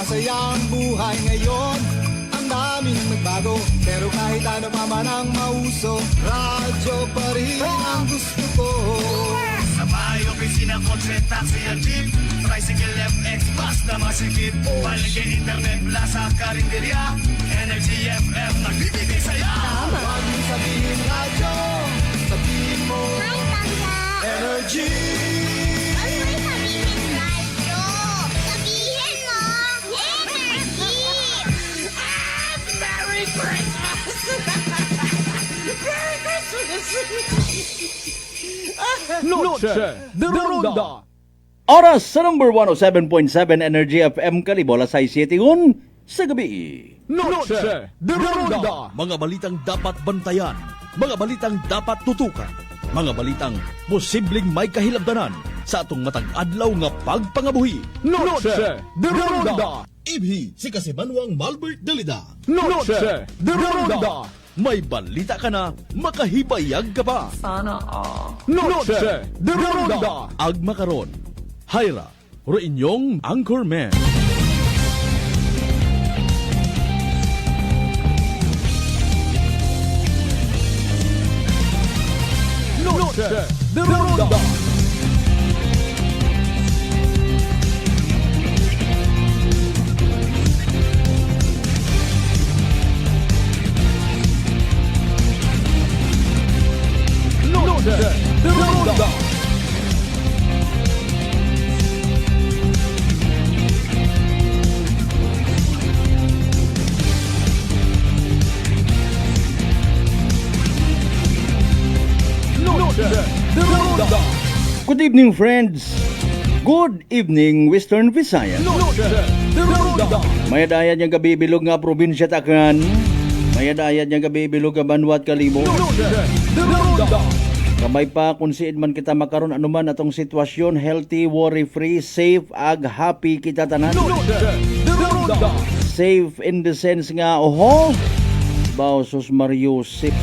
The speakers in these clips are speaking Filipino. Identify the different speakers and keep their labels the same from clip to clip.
Speaker 1: masaya ang buhay ngayon. Ang dami nang nagbago, pero kahit ano pa man ang mauso, radyo pa rin ang gusto ko.
Speaker 2: Sa bahay, opisina, kotse, taxi at jeep, tricycle, FX, bus na masikip, paligid, internet, plaza, karinderya, Energy FM, nagbibigay saya.
Speaker 1: Huwag mong sabihin radyo, sabihin mo
Speaker 3: Hi, Tanda!
Speaker 1: Energy.
Speaker 3: Huwag mo sabihin radyo! Sabihin mo, energy!
Speaker 2: Merry Christmas! Merry Christmas!
Speaker 4: Noche de Ronda.
Speaker 5: Oras sa number 107.7 Energy FM Kalibo, alas 6:07 sa gabi.
Speaker 4: Noche de Ronda.
Speaker 6: Mga balitang dapat bantayan, mga balitang dapat tutukan, mga balitang posibleng may kahilabdanan sa atong matag adlaw nga pagpangabuhi.
Speaker 4: Noche de Ronda.
Speaker 6: Ibhi si Kasimanwang Malbert Dalida.
Speaker 4: Noche de Ronda.
Speaker 6: May balita ka na, makahibayag ka pa.
Speaker 4: Noche de Ronda.
Speaker 6: Agma karon, Hyra, ro inyong Anchorman.
Speaker 4: Noche de Ronda. Noche de Ronda. Noche de Ronda.
Speaker 5: Good evening, friends. Good evening, Western Visayas.
Speaker 4: Noche de Ronda.
Speaker 5: Mayadayan niyang gabibilog nga probinsya Takran. Mayadayan niyang gabibilog nga Banwat Kalibo.
Speaker 4: Noche de Ronda.
Speaker 5: Kamay pa kung siin man kita makaron anuman atong sitwasyon, healthy, worry-free, safe, ag happy kita tanan.
Speaker 4: Noche de Ronda.
Speaker 5: Safe in the sense nga, oho, Bausos Mario Sip.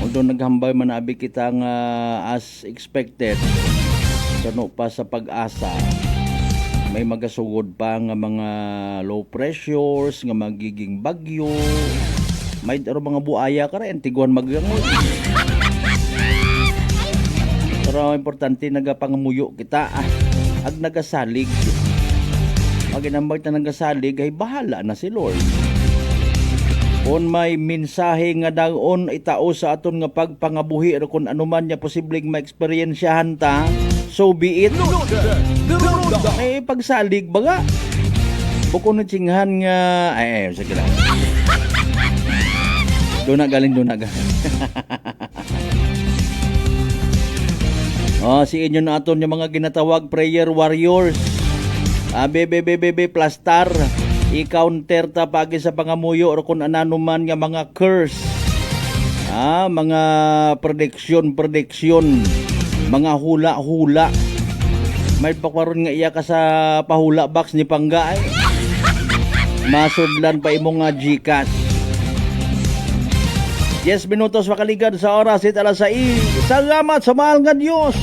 Speaker 5: Although naghambay man abi kita nga as expected, sano pa sa pag-asa, may magasugod pa nga mga low pressures, nga magiging bagyo, may daro mga buaya ka rin, tiguan magyangoy. Pero importante nagapangamuyo kita, ag nagasalig. Pag inambag na nagasalig, ay bahala na si Lord. Kung may mensahe nga daon itao sa aton nga pagpangabuhi o kung anuman niya posibleng ma-experiensyahan ta, so be it.
Speaker 4: Noche de Ronda.
Speaker 5: Eh, pagsalig baga. Bukod na tsinghan nga, sige lang. Doon na galing. Si inyo na aton yung mga ginatawag prayer warriors. Bebe plastar. I-counter ta pagi sa pangamuyo o kung anano man nga mga curse. Mga prediction, mga hula-hula. May pakwaron nga iya ka sa pahula box ni Panggay. Masudlan pa imo nga Gcash. 10 minutos makaligad sa oras it alas 6. Salamat sa mahal nga Diyos.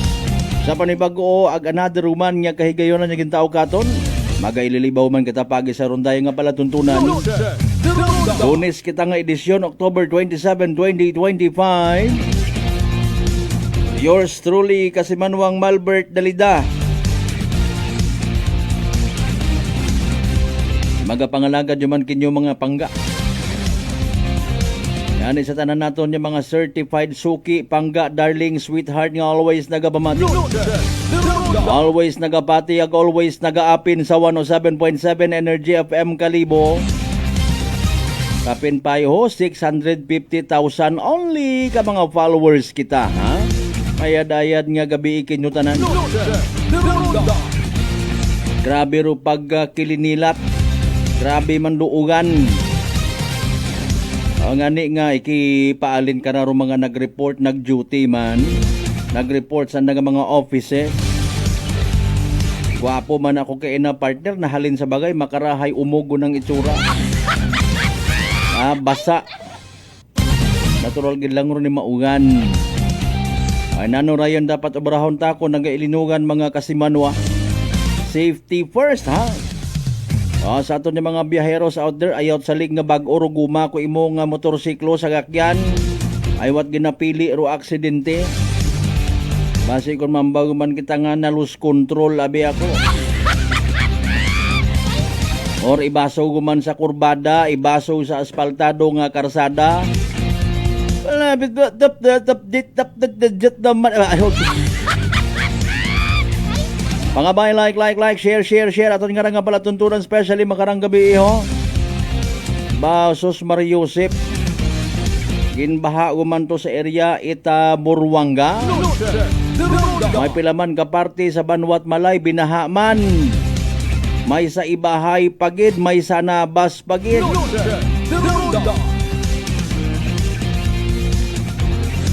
Speaker 5: Sa panibago ag another woman nga kahigayonan nga gintao katon. Magaililibaw man kita pagi sa ronday nga palatuntunan.
Speaker 4: Noche de Ronda.
Speaker 5: Lunes kita nga edisyon, October 27, 2025. Yours truly, Kasimanwang Malbert Dalida. Magapangalagad yung man kinyo mga pangga. Yan sa tanan naton yung mga certified suki, pangga, darling, sweetheart nga always nagabamati.
Speaker 4: Noche de Ronda.
Speaker 5: Always nagapati ag always nagaapin sa 107.7 Energy FM Kalibo. Kapin payo 650,000 only ka mga followers kita, ha? Mayadayad nga gabi ikinyutanan.
Speaker 4: Noche de Ronda.
Speaker 5: Grabe ro pag kilinilat. Grabe man luugan. Ang ani nga ikipaalin ka na ro mga nag-report, nag-duty man. Nag-report sa nga mga office. Gwapo man ako kay na partner, nahalin sa bagay, makarahay umugo ng itsura. Basa. Natural gid lang ro ni maugan. Ay nano rayon dapat obrahon ta ko nagailinugan mga Kasimanwa. Safety first, ha? Sa aton yung mga biyaheros out there, ayaw sa lig nga bag-o ro guma ko imo nga motorsiklo sa gakyan. Ay wat ginapili ro aksidente. Basi kung mambago man kita nga na lose control, abi ako. Or ibaso guman sa kurbada, ibaso sa asfaltado nga karsada. Pangabay, like, share. Aton nga nga pala tuntunan, especially makarang gabi iho. Basos Mariusip. Ginbaha guman to sa area Ita Burwanga. May pilaman ka party sa Banwat Malay, binahaman. May sa Ibahay pagid, may sa Nabas pagid.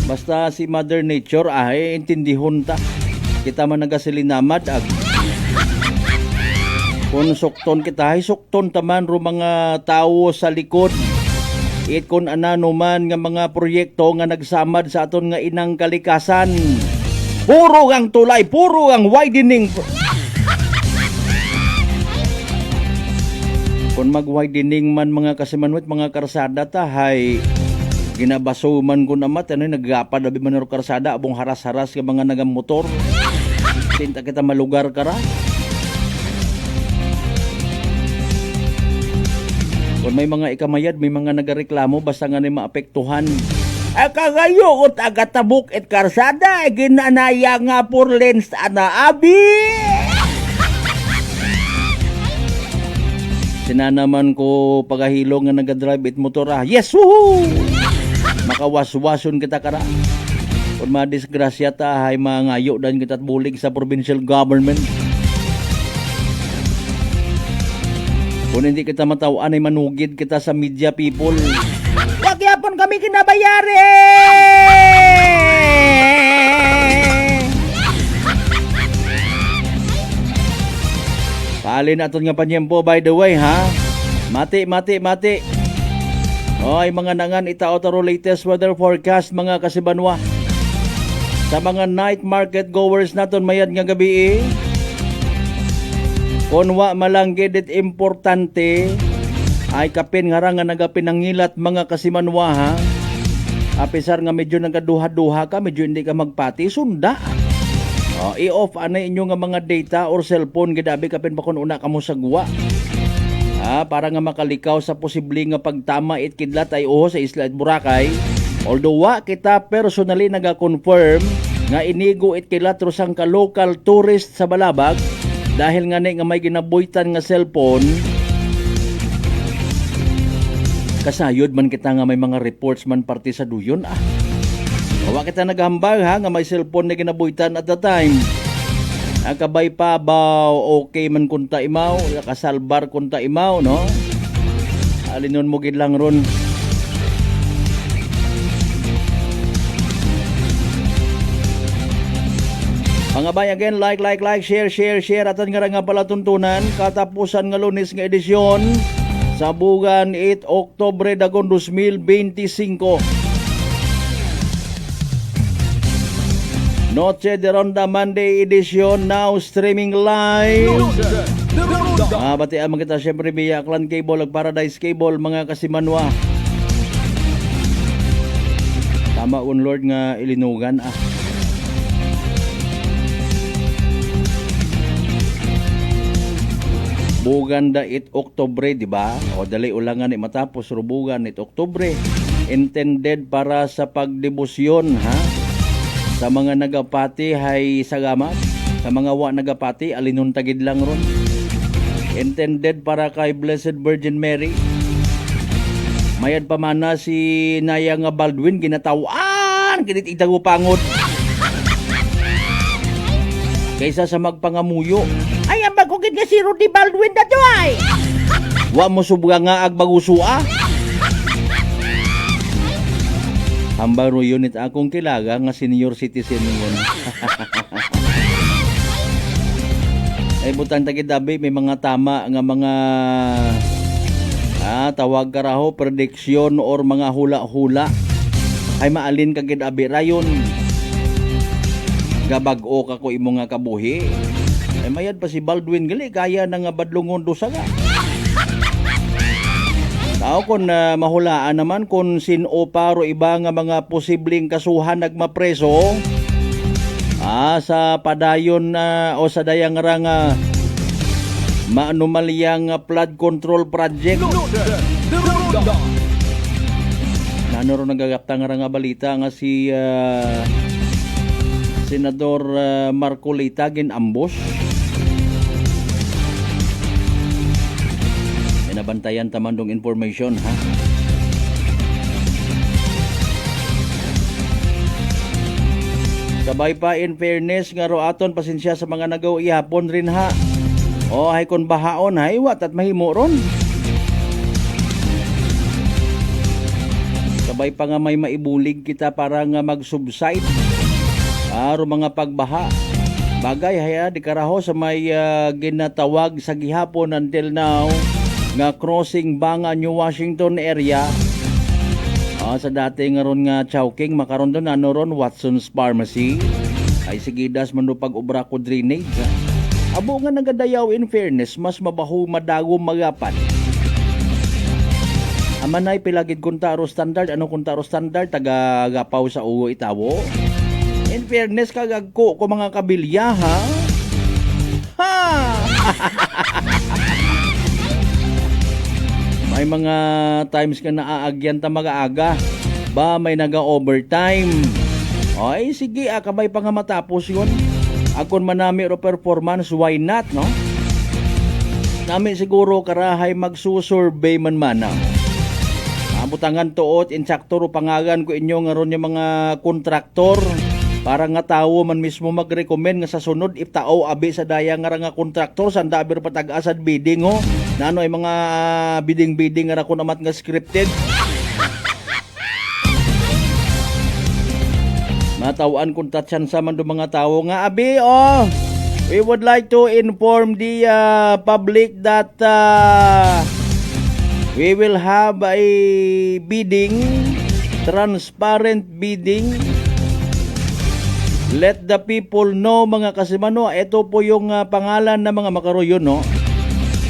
Speaker 5: Basta si Mother Nature ay intindihon ta. Kita man nagasilinamad ag. Kung sukton kita, ay sukton taman ro mga tao sa likod. It kun anano man nga mga proyekto nga nagsamad sa aton nga inang kalikasan. Puro ang tulay, puro ang widening. Kung mag-widening man mga kasimanwit, mga karsada ta, hay ginabaso man ko namat, naggapad abi man ro karsada, abong haras-haras ka mga nagamotor. Tinta kita malugar kara. Kung may mga ikamayad, may mga nagareklamo, basta nga ni maapektuhan. Kagayo, ut agatabuk et karsada, ginanaya nga por lens ana abi. Sinanaman ko pagahilo nga nagadrive it motor. Yes, woohoo! Makawaswason kita kara. Kung madisgrasya ta, ay mangayo dan kita bulig sa provincial government. Kung hindi kita matawan ay manugid kita sa media people. Wag yapon kami kinabayari! Paalin aton nga panyempo, by the way, ha? Mati. Ay mga nangan itaotaro latest weather forecast mga kasibanwa. Sa mga night market goers naton mayad nga gabi Konwa malanggid it importante ay kapin nga nga nagapinangilat mga kasimanwa, ha? Apisar nga medyo nagaduha-duha ka, medyo hindi ka magpati, sunda. I-off anay inyo nga mga data or cellphone gidabi kapin pa kun una kamo sa guwa. Para nga makalikaw sa posible nga pagtama it kidlat ay sa Isla at Boracay. Although wa kita personally naga-confirm nga inigo it kidlat rusang ka local tourist sa Balabag dahil nga nga may ginabuitan nga cellphone. Kasayod man kita nga may mga reports man parte sa duyon. Wa kita naghambag, ha, nga may cellphone na ginabuitan at the time. Nakabay pa ba okay man kunta imaw, kasalbar kunta imaw, no? Alinon mo gid lang ron. Pangabay again, like, share. Aton nga pala tuntunan, katapusan nga Lunes nga edisyon sa bugan 8 Oktubre dagon 2025. Noche de Ronda Monday edition now streaming live. Batian man kita syempre via Clan Cable ag Paradise Cable mga kasimanwa. Tama un Lord nga ilinugan Bugan da 8 Oktubre, di ba? O dali ulangan matapos rubugan 8 Oktubre. Intended para sa pagdebosyon, ha? Sa mga nagapati hay salamat. Sa mga wa nagapati alinon tagid lang ron. Intended para kay Blessed Virgin Mary. Mayad pa mana si Naya nga Baldwin ginatawan kinit itagupangod. Kaysa sa magpangamuyo. Ay ang bagugid nga si Rudy Baldwin na to ay. Wa mo subga nga agbagusua. Hambang ro unit akong kilaga nga senior citizen yun. Ay butang tagidabi may mga tama nga mga tawag karaho prediction or mga hula-hula. Ay maalin kagid abi rayon. Gabag-o ka ko imo nga kabuhi. Mayad pa si Baldwin gali kaya na nga badlungon do saga. Tao kon mahulaan naman kung sino paro iba nga mga posibleng kasuhan nagmapreso sa padayon o sa dayang nga maanumalyang flood control project. Nano ro nagagapta nga balita nga si Senador Marcolita ginambos. Nabantayan taman dong information ha. Sabay pa in fairness nga ro aton pasensya sa mga nagaw ihapon rin ha. O hay kon bahaon hay wat at mahimo ron. Sabay pa nga may maibulig kita para nga mag-subside aro mga pagbaha. Bagay haya di karaho sa may ginatawag sa gihapon until now nga crossing Banga New Washington area sa dati nga ron nga Chowking makaron doon ano ron Watson's Pharmacy ay sigidas man do pag-ubra ko drainage abo nga nagadayaw in fairness mas mabaho madagom magapan amanay pilagid kuntaro standard ano kuntaro standard taga gapaw sa uwo itawo in fairness kagagko ko mga kabilya ha May mga times ka naaagyan ta mag-aaga. Ba may naga-overtime. Ay sige, kabay pa nga matapos yun. Akon manami ro performance, why not, no? Nami siguro karahay magsusurvey man mana. Abutangan tuot, insakto ro pangagan ko inyo nga ron yung mga kontraktor. Para nga tao man mismo mag-recommend nga sa sunod iftao abi sa daya nga kontraktor sanda aber patag-asad bidding ho. Nano ay mga bidding nga ko namat nga scripted. Matawan kung tatsan sa man do mga tao nga abi we would like to inform the public that we will have a bidding, transparent bidding. Let the people know mga kasimano. Ito po yung pangalan ng mga makaroyon, no?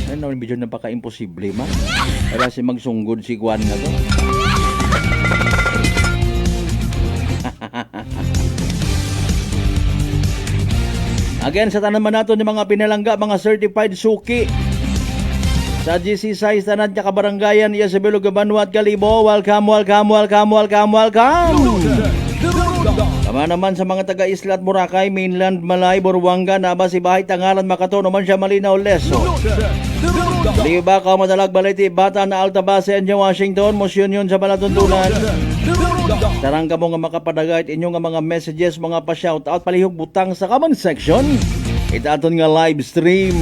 Speaker 5: Ano naman medyo napaka-imposible, man. Para si magsunggod si Juan na to. Again, sa tanaman nato ng mga pinalangga, mga certified suki. Sa GC size tanan niya kabarangayan, iya sa Bilog Banwat Kalibo. Welcome. Tama naman sa mga taga-Isla at Boracay, Mainland, Malay, Buruanga, Naba, Sibahay, Tangalan, Makato, naman siya Malinaw, Leso. Di ba ka madalag baliti, Bata na Alta Base, New Washington, Motion yun sa Balatuntunan. Tarang ka mo nga makapadagayt inyo nga mga messages, mga pa-shoutout, palihog butang sa comment section. Itaton nga live stream.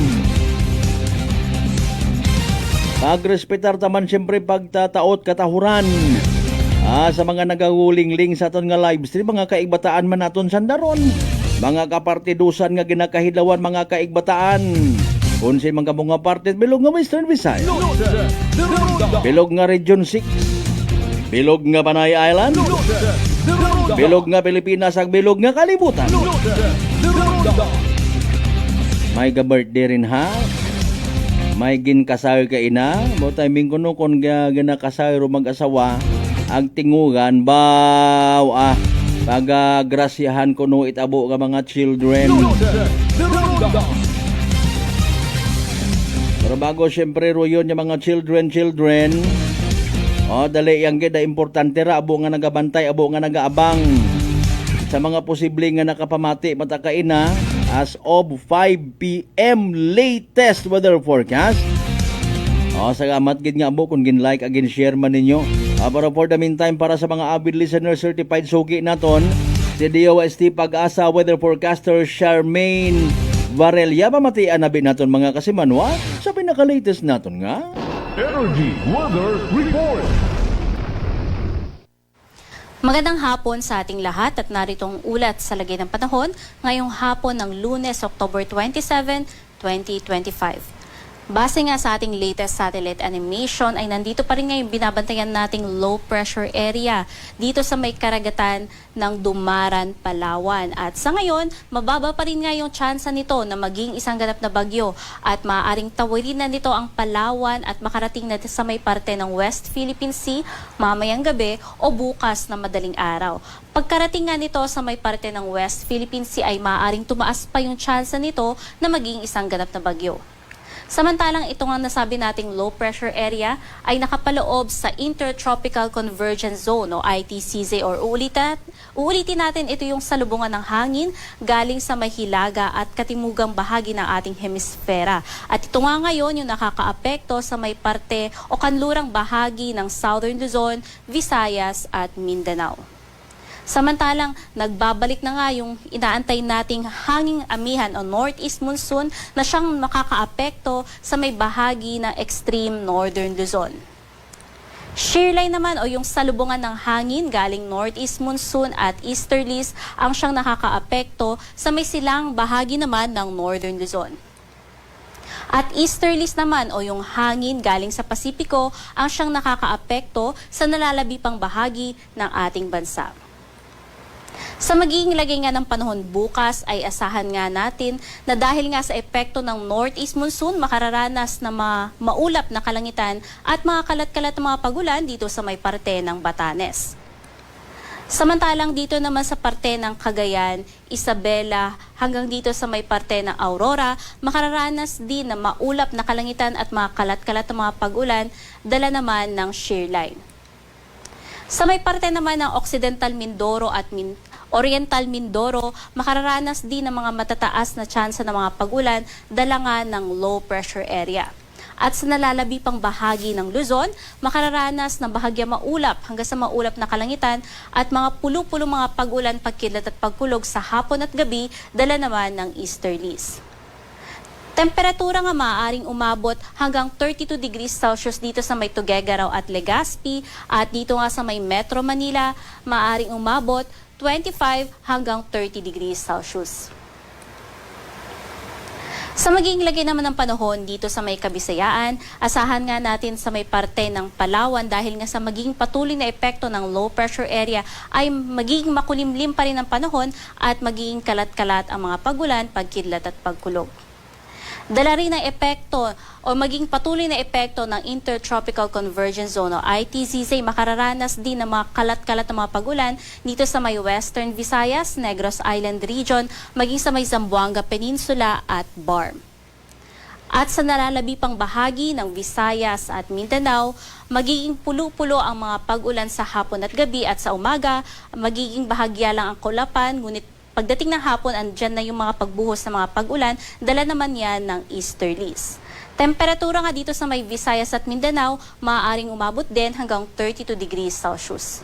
Speaker 5: Pagrespetar taman siyempre pagtataot katahuran. Sa mga nagaguling-ling sa aton nga live stream, mga kaigbataan man naton sandaron. Mga kapartidusan nga ginakahidlawan, mga kaigbataan. Kung si mga mga partit, bilog nga Western Visayas. Bilog nga Region 6. Bilog nga Panay Island. Bilog nga Pilipinas, ang bilog nga kalibutan. May ka-birthday rin ha. May ginkasayo ka ina. Mo timing ko no kung ginakasayo ro mag-asawa. Ang tingugan baw pagagrasyahan ko no itabo ka mga children. Pero bago syempre ro yun yung mga children dali yang gida importante ra abo nga nagabantay, abo nga nagaabang sa mga posible nga nakapamati matakaina as of 5 p.m. latest weather forecast. Salamat gid nga abo kung gin-like again share man ninyo. Pero for the meantime, para sa mga avid listener certified sugi naton, si DOST Pag-asa weather forecaster Charmaine Varela mamatian na naton mga kasimanwa sa pinaka-latest naton nga
Speaker 4: Energy Weather Report.
Speaker 7: Magandang hapon sa ating lahat at naritong ulat sa lagay ng panahon ngayong hapon ng Lunes, October 27, 2025. Base nga sa ating latest satellite animation ay nandito pa rin ngayon binabantayan nating low pressure area dito sa may karagatan ng Dumaran, Palawan. At sa ngayon, mababa pa rin nga yung tsansa nito na maging isang ganap na bagyo at maaaring tawirin na nito ang Palawan at makarating na sa may parte ng West Philippine Sea mamayang gabi o bukas na madaling araw. Pagkarating nga nito sa may parte ng West Philippine Sea ay maaaring tumaas pa yung tsansa nito na maging isang ganap na bagyo. Samantalang ito nga nasabi nating low pressure area ay nakapaloob sa Intertropical Convergence Zone o ITCZ or uulitin natin ito yung salubungan ng hangin galing sa may hilaga at katimugang bahagi ng ating hemisfera. At ito nga ngayon yung nakakaapekto sa may parte o kanlurang bahagi ng Southern Luzon, Visayas at Mindanao. Samantalang nagbabalik na nga yung inaantay nating hanging amihan o northeast monsoon na siyang makakaapekto sa may bahagi ng extreme northern Luzon. Shearline naman o yung salubungan ng hangin galing northeast monsoon at easterlies ang siyang nakakaapekto sa may silang bahagi naman ng northern Luzon. At easterlies naman o yung hangin galing sa Pasipiko ang siyang nakakaapekto sa nalalabi pang bahagi ng ating bansa. Sa magiging lagay nga ng panahon bukas ay asahan nga natin na dahil nga sa epekto ng northeast monsoon makararanas na maulap na kalangitan at mga kalat-kalat na mga pagulan dito sa may parte ng Batanes. Samantalang dito naman sa parte ng Cagayan, Isabela hanggang dito sa may parte ng Aurora, makararanas din na maulap na kalangitan at mga kalat-kalat na mga pagulan dala naman ng shearline. Sa may parte naman ng Occidental Mindoro at Oriental Mindoro, makararanas din ng mga matataas na tsansa ng mga pagulan dala nga ng low pressure area. At sa nalalabi pang bahagi ng Luzon, makararanas ng bahagya maulap hanggang sa maulap na kalangitan at mga pulo-pulong mga pagulan, pagkidlat at pagkulog sa hapon at gabi dala naman ng easterlies. Temperatura nga maaaring umabot hanggang 32 degrees Celsius dito sa may Tuguegarao at Legazpi at dito nga sa may Metro Manila, maaaring umabot 25 hanggang 30 degrees Celsius. Sa magiging lagay naman ng panahon dito sa may Kabisayaan, asahan nga natin sa may parte ng Palawan dahil nga sa magiging patuloy na epekto ng low pressure area ay magiging makulimlim pa rin ang panahon at magiging kalat-kalat ang mga pagulan, pagkidlat at pagkulog. Dala rin ng epekto o maging patuloy na epekto ng Intertropical Convergence Zone o ITCZ, makararanas din ng mga kalat-kalat na mga pagulan dito sa may Western Visayas, Negros Island Region, maging sa may Zamboanga Peninsula at Barm. At sa nalalabi pang bahagi ng Visayas at Mindanao, magiging pulo-pulo ang mga pag-ulan sa hapon at gabi at sa umaga, magiging bahagya lang ang kulapan, ngunit pagdating ng hapon, andyan na yung mga pagbuhos ng mga pag-ulan, dala naman yan ng easterlies. Temperatura nga dito sa may Visayas at Mindanao, maaaring umabot din hanggang 32 degrees Celsius.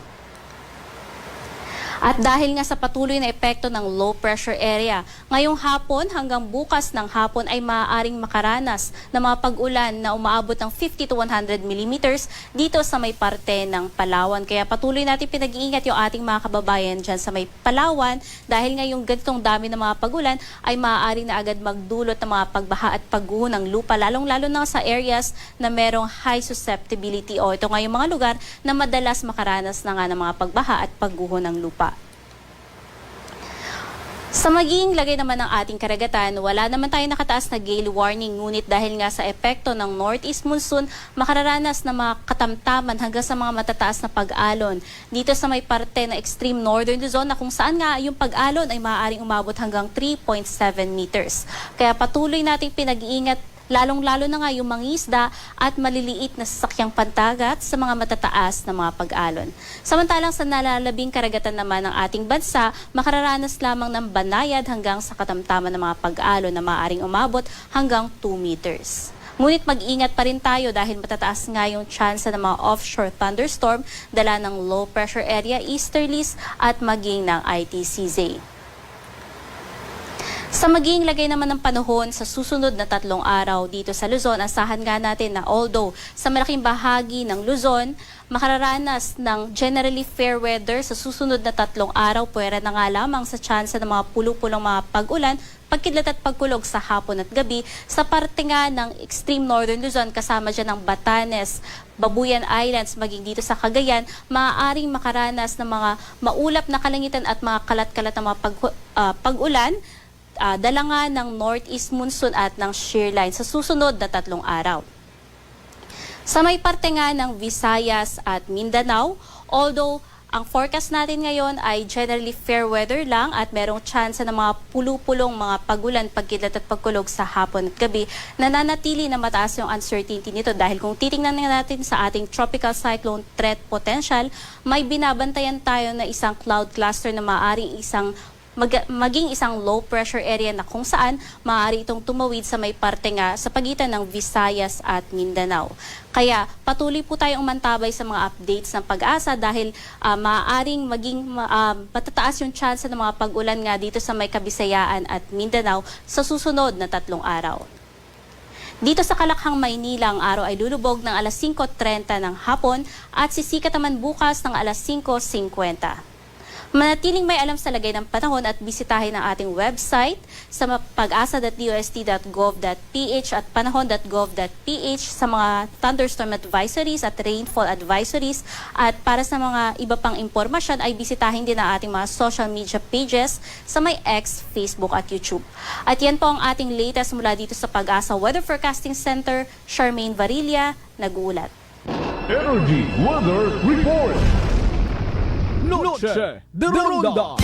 Speaker 7: At dahil nga sa patuloy na epekto ng low pressure area, ngayong hapon hanggang bukas ng hapon ay maaaring makaranas ng mga pag-ulan na umaabot ng 50 to 100 millimeters dito sa may parte ng Palawan. Kaya patuloy natin pinag-iingat yung ating mga kababayan dyan sa may Palawan dahil ngayong ganitong dami ng mga pag-ulan ay maaaring na agad magdulot ng mga pagbaha at pagguho ng lupa, lalong-lalo na sa areas na merong high susceptibility o ito nga yung mga lugar na madalas makaranas na nga ng mga pagbaha at pagguho ng lupa. Sa magiging lagay naman ng ating karagatan, wala naman tayo nakataas na gale warning, ngunit dahil nga sa epekto ng northeast monsoon, makararanas na mga katamtaman hanggang sa mga matataas na pag-alon. Dito sa may parte na extreme northern Luzon na kung saan nga yung pag-alon ay maaaring umabot hanggang 3.7 meters. Kaya patuloy nating pinag-iingat lalong-lalo na nga yung mangisda at maliliit na sasakyang pantagat sa mga matataas na mga pag-alon. Samantalang sa nalalabing karagatan naman ng ating bansa, makararanas lamang ng banayad hanggang sa katamtaman ng mga pag-alon na maaaring umabot hanggang 2 meters. Ngunit mag-ingat pa rin tayo dahil matataas nga yung tsansa ng mga offshore thunderstorm dala ng low pressure area, easterlies at maging ng ITCZ. Sa magiging lagay naman ng panahon sa susunod na 3 araw dito sa Luzon, asahan nga natin na although sa malaking bahagi ng Luzon, makararanas ng generally fair weather sa susunod na 3 araw, puwera na nga lamang sa tsansa ng mga pulo-pulong mga pag-ulan, pagkidlat at pagkulog sa hapon at gabi sa parte nga ng extreme northern Luzon kasama dyan ng Batanes, Babuyan Islands, maging dito sa Cagayan, maaaring makaranas ng mga maulap na kalangitan at mga kalat-kalat na mga pag-ulan, dala nga ng northeast monsoon at ng shear line sa susunod na 3 araw. Sa may parte nga ng Visayas at Mindanao, although ang forecast natin ngayon ay generally fair weather lang at merong chance ng mga pulupulong mga pagulan, pagkidlat at pagkulog sa hapon at gabi, nananatili na mataas yung uncertainty nito dahil kung titingnan natin sa ating tropical cyclone threat potential, may binabantayan tayo na isang cloud cluster na maaaring maging isang low pressure area na kung saan maaari itong tumawid sa may parte nga sa pagitan ng Visayas at Mindanao. Kaya patuloy po tayong mantabay sa mga updates ng Pag-asa dahil maaaring maging matataas yung chance ng mga pag-ulan nga dito sa may Kabisayaan at Mindanao sa susunod na 3 araw. Dito sa Kalakhang, Maynila, ang araw ay lulubog ng alas 5:30 ng hapon at sisikat naman bukas ng alas 5:50. Manatiling may alam sa lagay ng panahon at bisitahin ang ating website sa pag-asa.dost.gov.ph at panahon.gov.ph sa mga thunderstorm advisories at rainfall advisories. At para sa mga iba pang impormasyon ay bisitahin din ang ating mga social media pages sa may X, Facebook at YouTube. At yan po ang ating latest mula dito sa Pag-asa Weather Forecasting Center. Charmaine Varilla, nag-uulat.
Speaker 4: Energy Weather Report.
Speaker 6: Noche de Ronda.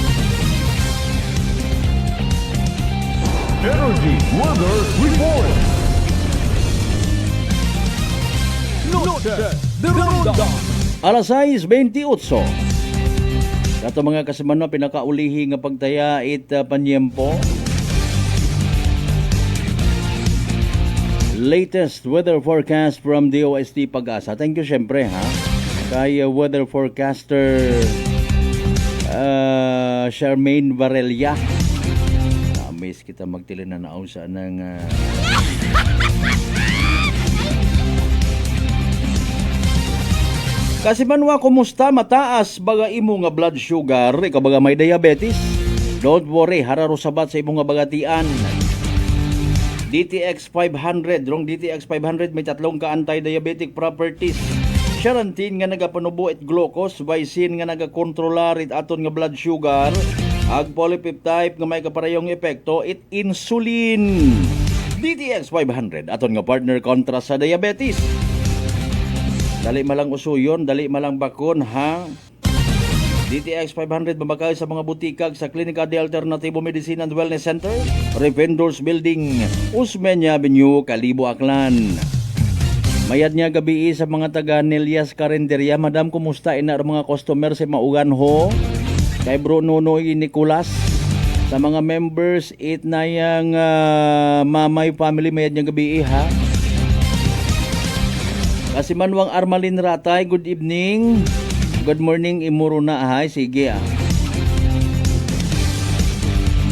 Speaker 4: Energy Weather Report.
Speaker 6: Noche de Ronda.
Speaker 5: Alas 6:28. Kato mga kasamano, pinakaulihi nga pagtaya it panyempo. Latest weather forecast from DOST Pag-asa. Thank you syempre ha. Kay weather forecaster Charmaine Varela. Na-amaze kita magtilin na nausa ng Kasi manwa, kumusta? Mataas baga imo nga blood sugar, ikaw baga may diabetes? Don't worry, hararo sabat sa imo nga bagatian. DTX 500, rong DTX 500 may 3 ka anti-diabetic properties. Charantin nga nagapanubo it glucose, Vicin nga nagakontrolar it aton nga blood sugar, ag polypeptide nga may kaparehong epekto it insulin. DTX 500 aton nga partner kontra sa diabetes. Dali malang usuyon, dali malang bakon ha. DTX 500 mabakay sa mga butikag sa Klinika de Alternativo Medicine and Wellness Center, Revendors Building, Usmeña Avenue, Calibo, Aklan. Mayad niya gabi sa mga taga Nelias Carinderia. Madam, kumusta ina mga customer sa maugan ho? Kay Bro Nonoy Nicolas. Sa mga members, it na yung Mamay family, mayad niya gabi ha. Kasi Manwang Armalin Ratay, good evening. Good morning, imuro na ahay. Sige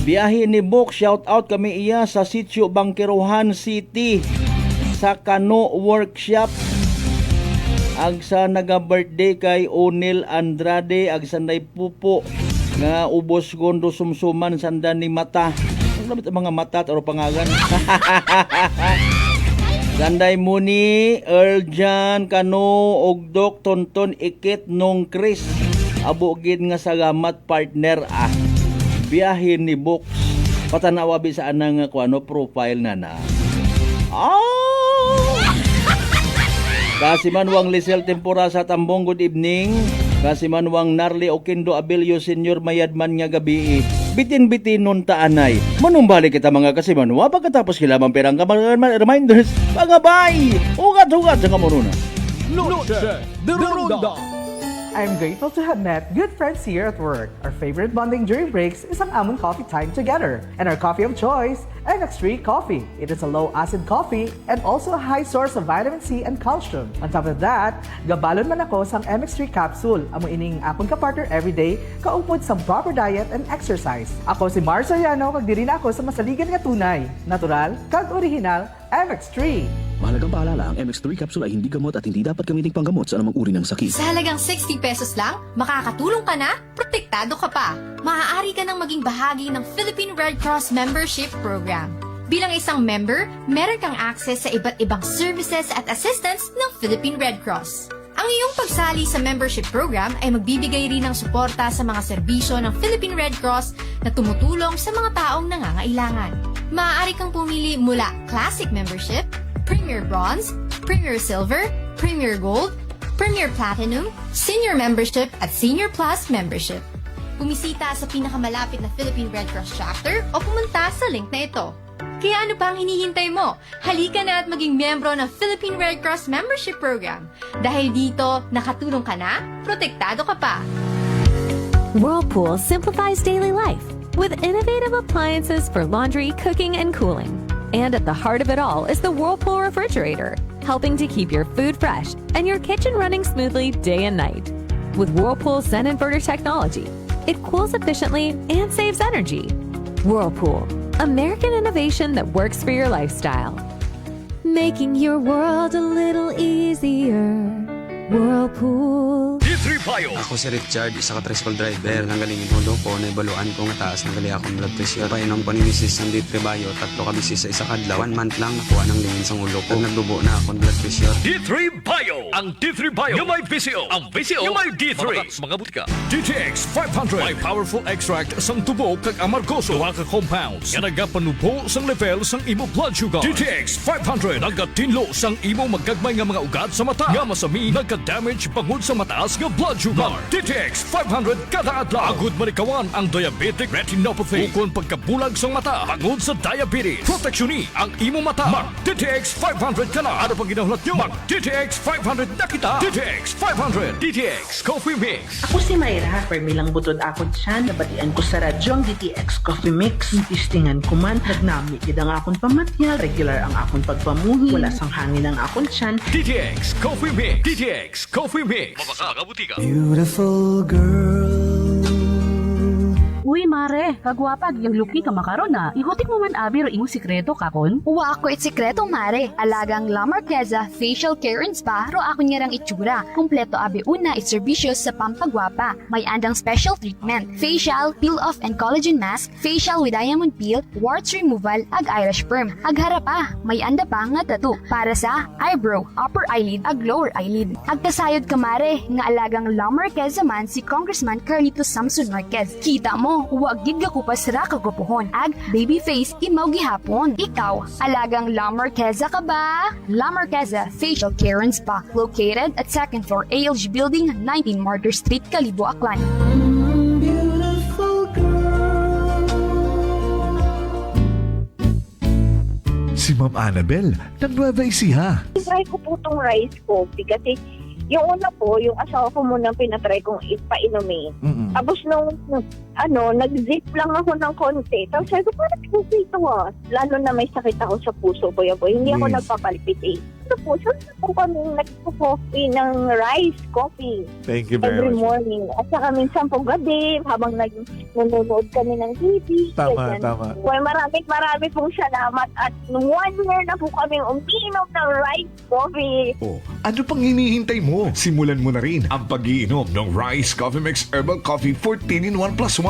Speaker 5: Biyahe ni Bok, shout out kami iya sa Sitio Bangkerohan City sa Kano Workshop. Ag sa naga-birthday kay O'Neil Andrade, ag sanday pupo nga ubos gondo sumsuman sandan ni mata. Ang lamit ang mga mata o pangagan. Sanday Muni, Earl Jan, Kano, Ogdok, Tonton, Ikit, Nong Chris. Abugid nga salamat partner Biyahin ni Box. Patanawa bisa anang profile na. Kasi Manwang Lisel Tempora sa Tambong, good evening. Kasi Manwang Narli Oquindo Abilio Senior Mayadman nga gabi. Bitin-bitin nun taanay. Manumbalik kita mga kasimanwa pagkatapos kilamang perang reminders. Pangabay! Ugat-ugat sa kamuruna.
Speaker 6: Noche de Ronda.
Speaker 8: I'm grateful to have met good friends here at work. Our favorite bonding during breaks is ang amon coffee time together. And our coffee of choice, MX3 Coffee. It is a low-acid coffee and also a high source of vitamin C and calcium. On top of that, gabalon man ako sang MX3 capsule. Amo ining akong kapartner everyday, kaupod sa proper diet and exercise. Ako si Mars Soriano, kag diri na ako sa masaligan nga tunay, natural, kag original, MX3.
Speaker 9: Mahalagang paalala, ang MX3 capsule ay hindi gamot at hindi dapat gamiting panggamot sa anumang uri ng sakit.
Speaker 10: Sa halagang 60 pesos lang, makakatulong ka na, protektado ka pa. Maaari ka nang maging bahagi ng Philippine Red Cross Membership Program. Bilang isang member, meron kang access sa iba't ibang services at assistance ng Philippine Red Cross. Ang iyong pagsali sa membership program ay magbibigay rin ng suporta sa mga serbisyo ng Philippine Red Cross na tumutulong sa mga taong nangangailangan. Maaari kang pumili mula Classic Membership, Premier Bronze, Premier Silver, Premier Gold, Premier Platinum, Senior Membership at Senior Plus Membership. Bumisita sa pinakamalapit na Philippine Red Cross chapter o pumunta sa link na ito. Kaya ano pa ang hinihintay mo? Halika na at maging miyembro ng Philippine Red Cross Membership Program. Dahil dito, nakatulong ka na, protektado ka pa.
Speaker 11: Whirlpool simplifies daily life with innovative appliances for laundry, cooking, and cooling. And at the heart of it all is the Whirlpool refrigerator, helping to keep your food fresh and your kitchen running smoothly day and night. With Whirlpool's Zen inverter technology, it cools efficiently and saves energy. Whirlpool, American innovation that works for your lifestyle. Making your world a little easier. Whirlpool.
Speaker 6: D3 Bio.
Speaker 12: Ako si Richard, isa ka tricycle driver. Nanggalingin hulo ko, naibaluan ko nga taas, nagali akong blood pressure. Painom ko ni Mrs. ng D3 Bio, 3 ka bisis sa isa kadlaw. 1 month lang nakuha ng lingin sa ulo ko. Nagdubo na akong blood pressure.
Speaker 6: D3 Bio. Ang D3 Bio yung may VCO. Ang VCO yung may D3. Mga butika. DTX 500. May powerful extract sang tubo kag amargoso. Duha ka compounds. Nga nagapanubo sang level sang imo blood sugar. DTX 500. Nagatinlo sang imo magagmay nga mga ugat sa mata. Nga masami nagka-damage pangod sa mataas nga blood sugar. DTX 500 kada adlaw. Agud manikawan ang diabetic retinopathy. Ukon pagkabulag sang mata pangod sa diabetes. Proteksyon ni ang imo mata. Mag DTX 500 kana. Ano pang ginahulot nyo? Mag DTX 500 na kita. DTX 500. DTX Coffee Mix.
Speaker 13: Ako si Mayra, permilang butod ako dyan. Nabatian ko sa radyo ang DTX Coffee Mix. Tistingan ko man, nagnami kidang akong pamatyal. Regular ang akong pagpamuhi. Wala sang hangin ang akong tiyan.
Speaker 6: DTX Coffee Mix. DTX Coffee Mix. Mabaka mga butika.
Speaker 1: Beautiful girl.
Speaker 14: Uy, mare, kagwapag, yung luki ka makaron na. Ihutik mo man abi ro imong sikreto kakon.
Speaker 15: Uwa ako it sikreto, mare. Alagang La Marqueza Facial Care and Spa, ro ako niyarang itsura. Kompleto abi una it serbisyos sa pampagwapa. May andang special treatment. Facial, peel-off and collagen mask, facial with diamond peel, warts removal, ag eyelash perm. Ag harapa, may anda pa nga tattoo. Para sa eyebrow, upper eyelid, ag lower eyelid. Ag kasayod ka, mare, nga alagang La Marqueza man si Congressman Carlito Samson Marquez. Kita mo, huwag gid ka kupas ra kagupuhon. Ag baby face imaw gihapon. Ikaw, alagang La Marqueza ka ba? La Marqueza Facial Care and Spa, located at 2nd floor ALG Building, 19 Martyr Street, Kalibo, Aklan.
Speaker 16: Si Ma'am Annabel, nag-Nueva Ecija.
Speaker 17: Try ko po itong rice coffee kasi yung una po, yung asawa ko muna pinatry kong ipainumin. Tapos nung nag-zip lang ako ng konti. Tapos sabi ko, parang okay ito ah. Lalo na may sakit ako sa puso ko. Hindi ako nagpapalpitate. Ito po, saan po kami nagpo-coffee ng rice coffee.
Speaker 16: Thank you very
Speaker 17: every
Speaker 16: much.
Speaker 17: morning. At saka minsan po gabi, habang nanonood kami ng TV.
Speaker 16: Tama,
Speaker 17: ganyan.
Speaker 16: tama.
Speaker 17: Well, marami pong salamat. At 1 year na po kaming uminom ng rice coffee.
Speaker 16: Oh, ano pang hinihintay mo? Simulan mo na rin ang pag-iinom ng Rice Coffee Mix Herbal Coffee 14 in 1 plus 1.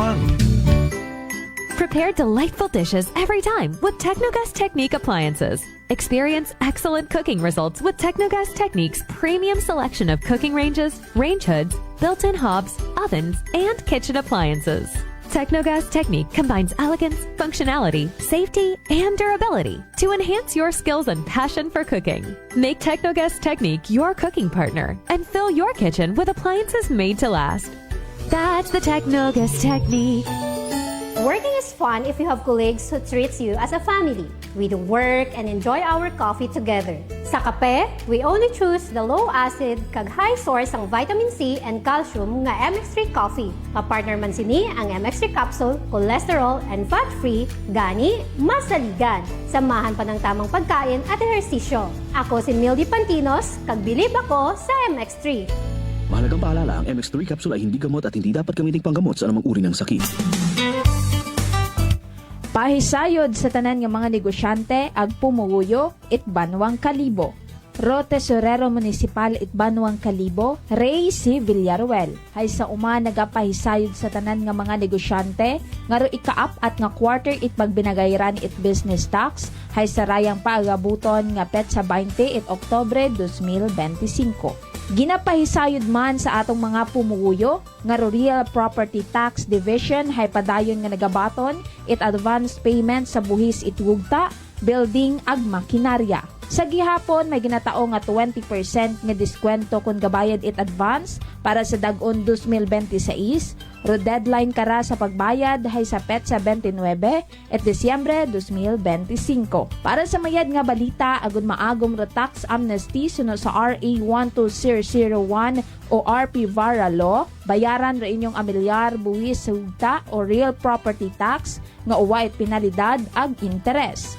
Speaker 11: Prepare delightful dishes every time with Technogas Technique appliances. Experience excellent cooking results with Technogas Technique's premium selection of cooking ranges, range hoods, built-in hobs, ovens, and kitchen appliances. Technogas Technique combines elegance, functionality, safety, and durability to enhance your skills and passion for cooking. Make Technogas Technique your cooking partner and fill your kitchen with appliances made to last. That's the Technogas Technique.
Speaker 18: Working is fun if you have colleagues who treats you as a family. We do work and enjoy our coffee together. Sa kape, we only choose the low-acid kag high source ang vitamin C and calcium nga MX3 coffee. Kapartner man sini ang MX3 capsule, cholesterol and fat-free, gani, masaligan. Samahan pa ng tamang pagkain at ehersisyo. Ako si Mildy Pantinos, kag bilib ako sa MX3.
Speaker 9: Mahalagang paalala, ang MX3 capsule ay hindi gamot at hindi dapat gamiting panggamot sa anumang uri ng sakit.
Speaker 19: Pahisayod sa tanan nga mga negosyante ag pumuyo it Banwang Kalibo. Ro Tesorero Municipal it Banwang Kalibo, Ray C. Villaruel. Hay sa uma nagapahisayod sa tanan nga mga negosyante, nga ro ikaap at nga quarter it pagbinagayran it business tax, hay sa rayang paagabuton nga petsa 20 it Oktobre 2025. Ginapahisayod man sa atong mga pumuyo, nga ro Real Property Tax Division hay padayon nga nagabaton it advance payment sa buhis it wugta, building ag makinarya. Sa gihapon, may ginatao nga 20% nga diskwento kung gabayad it advance para sa dag-on 2026. Ro deadline kara sa pagbayad hay sa petsa 29 et Disyembre 2025. Para sa mayad nga balita, agon maagom ro tax amnesty suno sa RA 12001 o RP Vara Law, bayaran ro inyong amilyar buwis sa hugta o real property tax nga uwa it penalidad ag interes.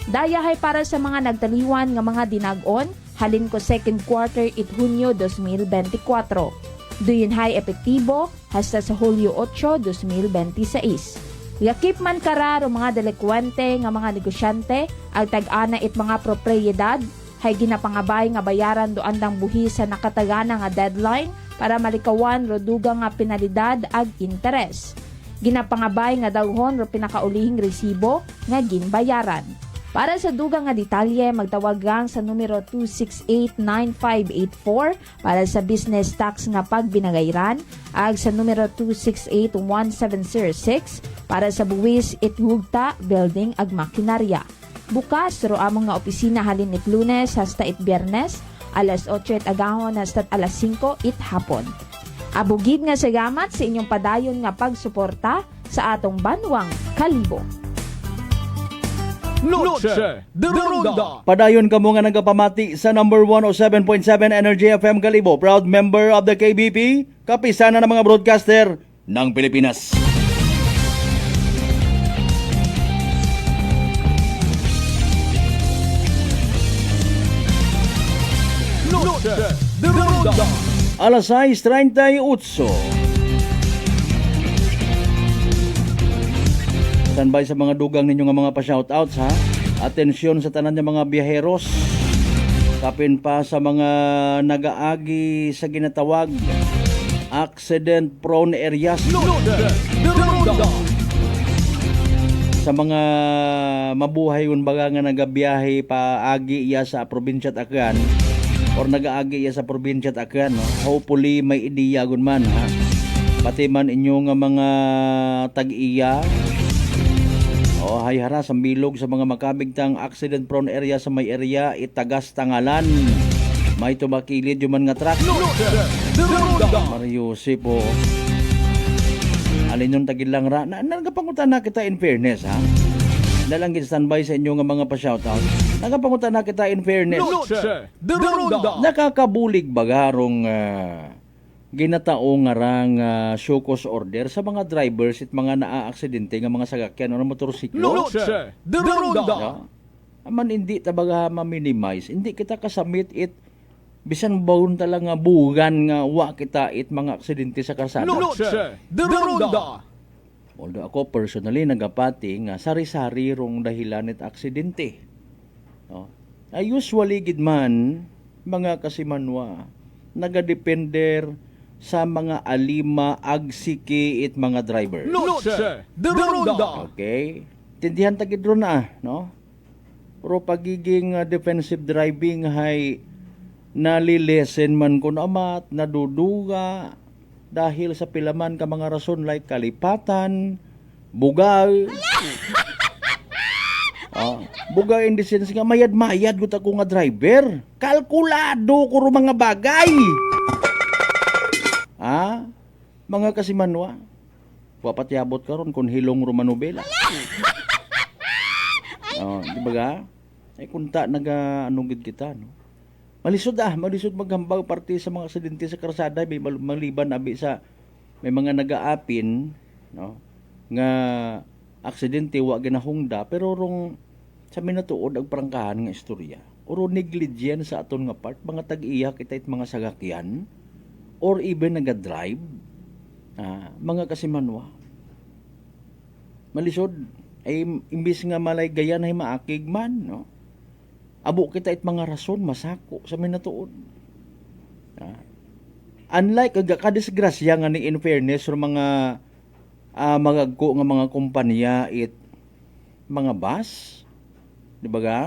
Speaker 19: Daya hay para sa mga nagtaliwan nga mga dinag-on, halin ko second quarter it Hunyo 2024. Duyon hay epektibo hasta sa Hulyo 8, 2026. Yakip man kararo mga delikwente nga mga negosyante, ag tag-ana it mga propriedad, hay ginapangabay nga bayaran do andang buhi sa nakatagana nga deadline para malikawan ro dugang nga penalidad ag interes. Ginapangabay nga dawhon ro pinakaulihing resibo nga ginbayaran. Para sa dugang nga detalye, magtawag gang sa numero 268-9584 para sa business tax nga pagbinagayran, ag sa numero 268-1706 para sa buwis it hugta, building ag makinarya. Bukas, ro among nga opisina halin it Lunes hasta it Biyernes, alas 8 it agahon hasta alas 5 it hapon. Abugid nga salamat sa inyong padayon nga pagsuporta sa atong Banwang Kalibo.
Speaker 6: Noche de Ronda.
Speaker 5: Padayon kamo nga nagapamati sa number 107.7 Energy FM Kalibo, proud member of the KBP, kapisana ng mga broadcaster ng Pilipinas.
Speaker 6: Noche de Ronda.
Speaker 5: Alas 6:38. Standby sa mga dugang ninyo nga mga pa-shoutouts ha. Atensyon sa tanan ng mga biyaheros. Kapin pa sa mga nagaagi sa ginatawag accident prone areas. Sa mga mabuhay unbaga nga nagabiyahe paagi iya sa probinsya at Aklan or nagaagi iya sa probinsya at Aklan, no? Hopefully may ideya gun man ha. Pati man inyo nga mga tag-iya o hay hara sa bilog sa mga makabigtang accident prone area sa may area itagas tangalan. May tumakilid yung man nga truck. Mario po. Alin yung tagilang ra. Nagapangutan na kita in fairness ha. Nalangin standby sa inyo nga mga pa-shoutout. Nagapangutan na kita in fairness. Nakakabulig bagarong ginatao nga rang show cause order sa mga drivers at mga naa-aksidente nga mga sagakyan o motorsiklo.
Speaker 6: Noche de Ronda.
Speaker 5: Aman hindi tabaga ma-minimize. Hindi kita kasamit it bisan bawon talaga bugan nga wa kita it mga aksidente sa kalsada.
Speaker 6: Noche de Ronda.
Speaker 5: Although ako personally nagapati nga sari-sari rong dahilan it aksidente. No? Usually gid man mga kasimanwa nagadepender sa mga alima agsiki it mga driver.
Speaker 6: Noche de Ronda.
Speaker 5: Okay. Tindihan tagid ron na, no? Pero pagiging defensive driving hay nalilesen man kun amat, naduduga dahil sa pilaman ka mga rason like kalipatan, bugay. Bugay in the sense nga mayad-mayad gut ako nga driver. Kalkulado ko ro mga bagay. Mga kasimanwa, papatyabot ka ron kung hilong Romanobela. Di ba ga? Kunta naga-anunggid kita, no? Malisod maghambag parte sa mga aksidente sa karsada, may maliban abi sa may mga nagaapin, no? Nga aksidente wa ginahungda, pero rong sa minatuod ag prangkahan nga istorya. Oro negligent sa aton nga part, mga tag-iya kita it mga sagakyan, or even naga-drive, mga kasimanwa. Malisod, ay imbis nga malaygayan ay maakig man, no? Abo kita it mga rason masako sa minatuod. Unlike kadisgrasya nga ni in fairness or mga magagko nga mga kumpanya it mga bus, di ba ga?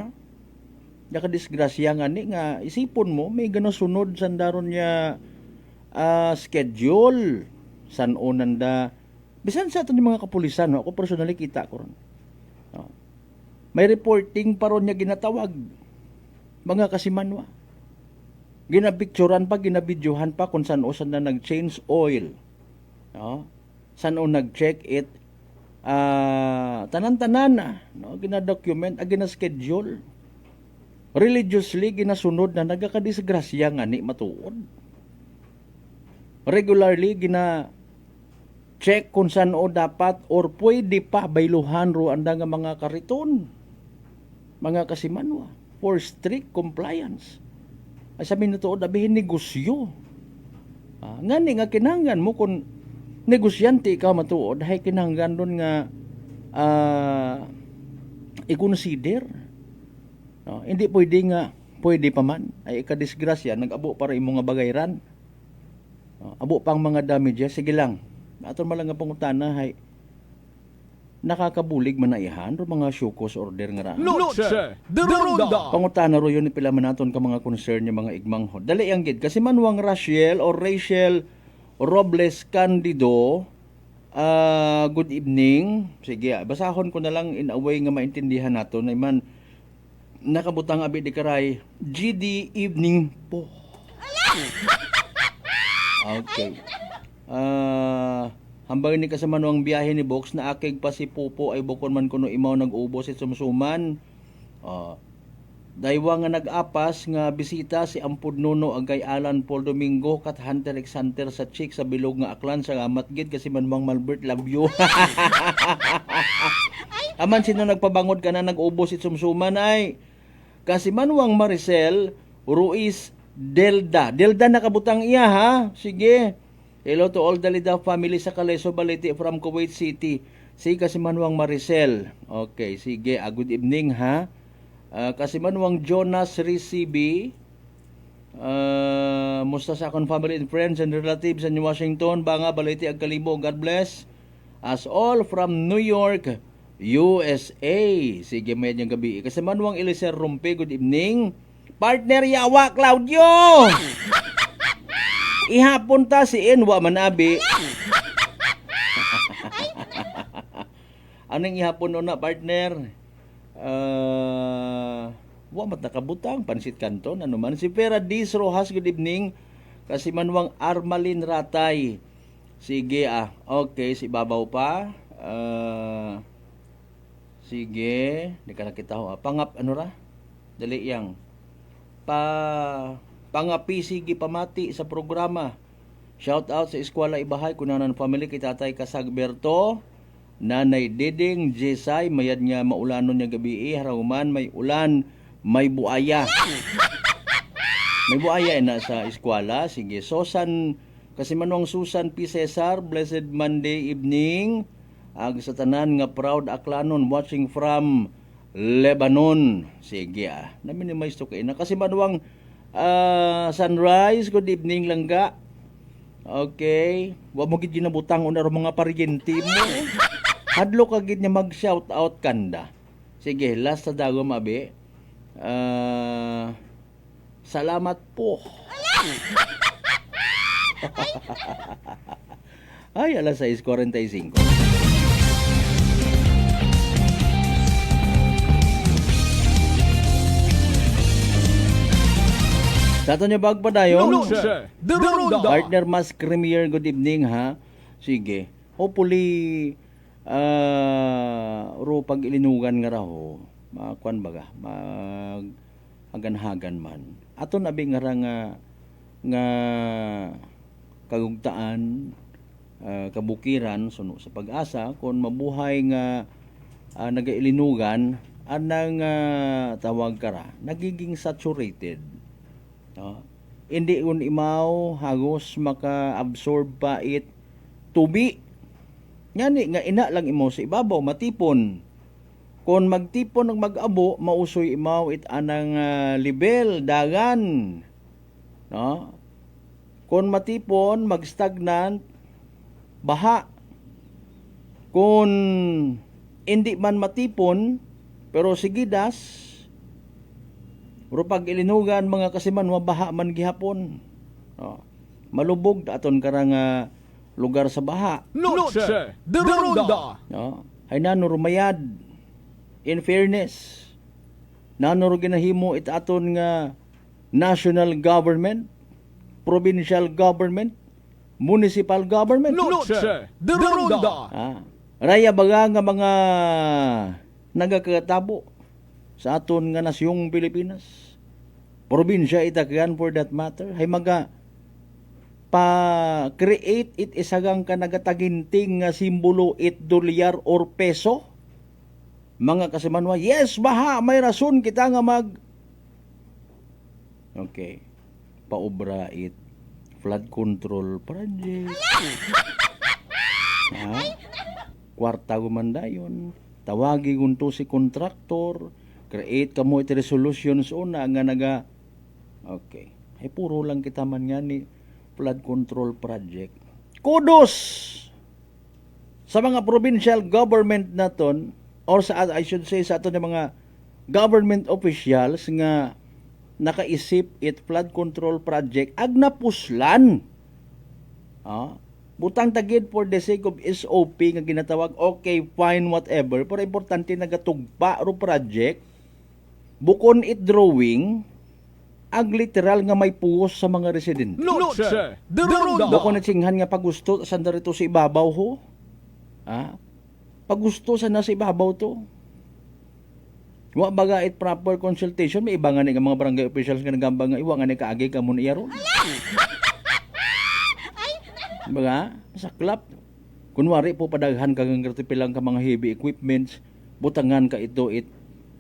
Speaker 5: Kadisgrasya nga ni nga isipon mo may gano sunod sandaron niya schedule san onanda bisan sa aton mga kapulisan, no? Ako personally kita ko ron. No? May reporting pa ron niya ginatawag mga kasimanwa. Ginapicturan pa, ginabidyohan pa kung saan o saan na nag-change oil. No? Saan o nag-check it. Tanan-tanan na. No? Ginadocument, ginaschedule. Religiously, ginasunod na nagkakadisgrasya nga ni matuod. Regularly, check kung saan o dapat or pwede pa bayluhan ro anda nga mga kariton. Mga kasimanwa. For strict compliance. Ay sabi nito, dabihin negosyo. Ngani nga kinanggan mo kung negosyante ka matuod, hay kinanggan doon nga i-consider. Hindi pwede nga, pwede pa man, ay ikadisgrasya, nag-abo para imong nga bagayran. Abo pang mga damages, sige lang. Aton malang nga pangutana, hay nakakabulig man na ihan ro mga syukos order nga ra.
Speaker 6: Noche de Ronda.
Speaker 5: Pangutana ro yun pila man naton ka mga concern niya mga igmanghod. Dali ang gid kasi manwang Rachel Robles Candido. Good evening. Sige, basahon ko na lang in a way nga maintindihan naton ay man nakabutang abi di karay. GD evening po. Okay. Hambang ni kasama ang biyahe ni Box na akig pa si Pupo ay bukon man kuno imaw nag-ubos at sumsuman. Daywa nga nag-apas nga bisita si Ampud Nuno agay Alan Paul Domingo kat Hunter X Hunter sa Chick sa bilog nga aklan sa amat gid kasi manwang Malbert love you. Aman sino nagpabangod ka na nag-ubos at sumsuman ay kasi manwang Maricel Ruiz Delda nakabutang iya ha. Sige. Hello to all the Lida family sa Caleso Balete from Kuwait City. Si Kasimanwang Maricel. Okay, sige. Good evening ha. Kasimanwang Jonas Recibi. Musta sa akong family and friends and relatives in Washington. Banga Balete ag Kalibo. God bless. As all from New York, USA. Sige, may niyang gabi. Kasimanwang Eliser Rumpe. Good evening. Partner Yawa Claudio. Ihapon ta si Enwa Manabi. Anong ihapon na partner? Wa mat nakabutang pansit kanton ano man si Vera Diz Rojas. Good evening. Kasi manwang Armalin Ratay. Sige okay si babaw pa. Sige, di ka nakita ho. Pangap ano ra? Dali yang. Pangapi sige pamati sa programa. Shout out sa Eskwela Ibahay kunanan family kay Tatay Casagberto, Nanay Diding Jesay, mayad nga maulanon niya gabi haraman may ulan, may buaya. May buaya na sa eskwela. Sige, Susan kasi manong Susan P. Cesar, blessed Monday evening. Ag sa tanan nga proud aklanon watching from Lebanon. Sige na-minimize to kay na kasi manuwang Sunrise, good evening langga. Okay. Wa mo gid ginabutang una ro mga paryente mo. Hadlo ka gid niya mag-shout out kanda. Sige, last sa dago mabi. Salamat po. Ay, alas 6:45. Sa ato niya bagpadayon, partner Mas Premier, good evening ha. Sige, hopefully ro pag ilinugan nga raho, makuan baga, hagan-hagan man. Ato nabi nga nga kagugtaan, kabukiran suno sa pag-asa kung mabuhay nga nagailinugan anang tawag kara, nagiging saturated. Hindi un imaw hagos maka-absorb pa it tubi. Ngani nga ina lang imo sa ibabaw matipon. Kung magtipon ng mag-abo, mausoy imaw it anang level, dagan. No? Kung matipon, mag-stagnant, baha. Kung hindi man matipon, pero sigidas, pero pag ilinugan mga kasiman, mabaha man gihapon. No? Malubog aton karang lugar sa baha.
Speaker 6: Noche de Ronda.
Speaker 5: No? Ay nanurumayad. In fairness, nanuro ginahimo it aton nga national government, provincial government, municipal government.
Speaker 6: Noche de Ronda.
Speaker 5: Raya baga nga mga nagakatabo sa aton nga nasyong Pilipinas. Probinsya itagan for that matter. Hay maga pa-create it isagang ka nagataginting nga simbolo it dolyar or peso. Mga kasimanwa, yes, baha, may rason kita nga Okay. Paubra it. Flood control project. Kwarta gumandayon. Tawagi gunto si kontraktor. Create kamo it resolutions una nga Okay. Ay puro lang kita man nga ni flood control project. Kudos sa mga provincial government naton, or I should say sa ato ng mga government officials nga nakaisip it flood control project ag napuslan. Butang tagid for the sake of SOP nga ginatawag, okay, fine, whatever. Pero importante nagatugpa ro project, bukon it drawing, ag literal nga may puos sa mga residente.
Speaker 6: Noche de Ronda.
Speaker 5: Bukon it singhan nga pagusto, saan darito sa ibabaw ho? Pag gusto sa nasa ibabaw to. Wa baga it proper consultation, may iba nga ni mga barangay officials nga nagambang nga iwa nga ni kaagi ka muna iyaron. Baga, saklap. Kunwari po padaghan kang gratipilang ka mga heavy equipments, butangan ka ito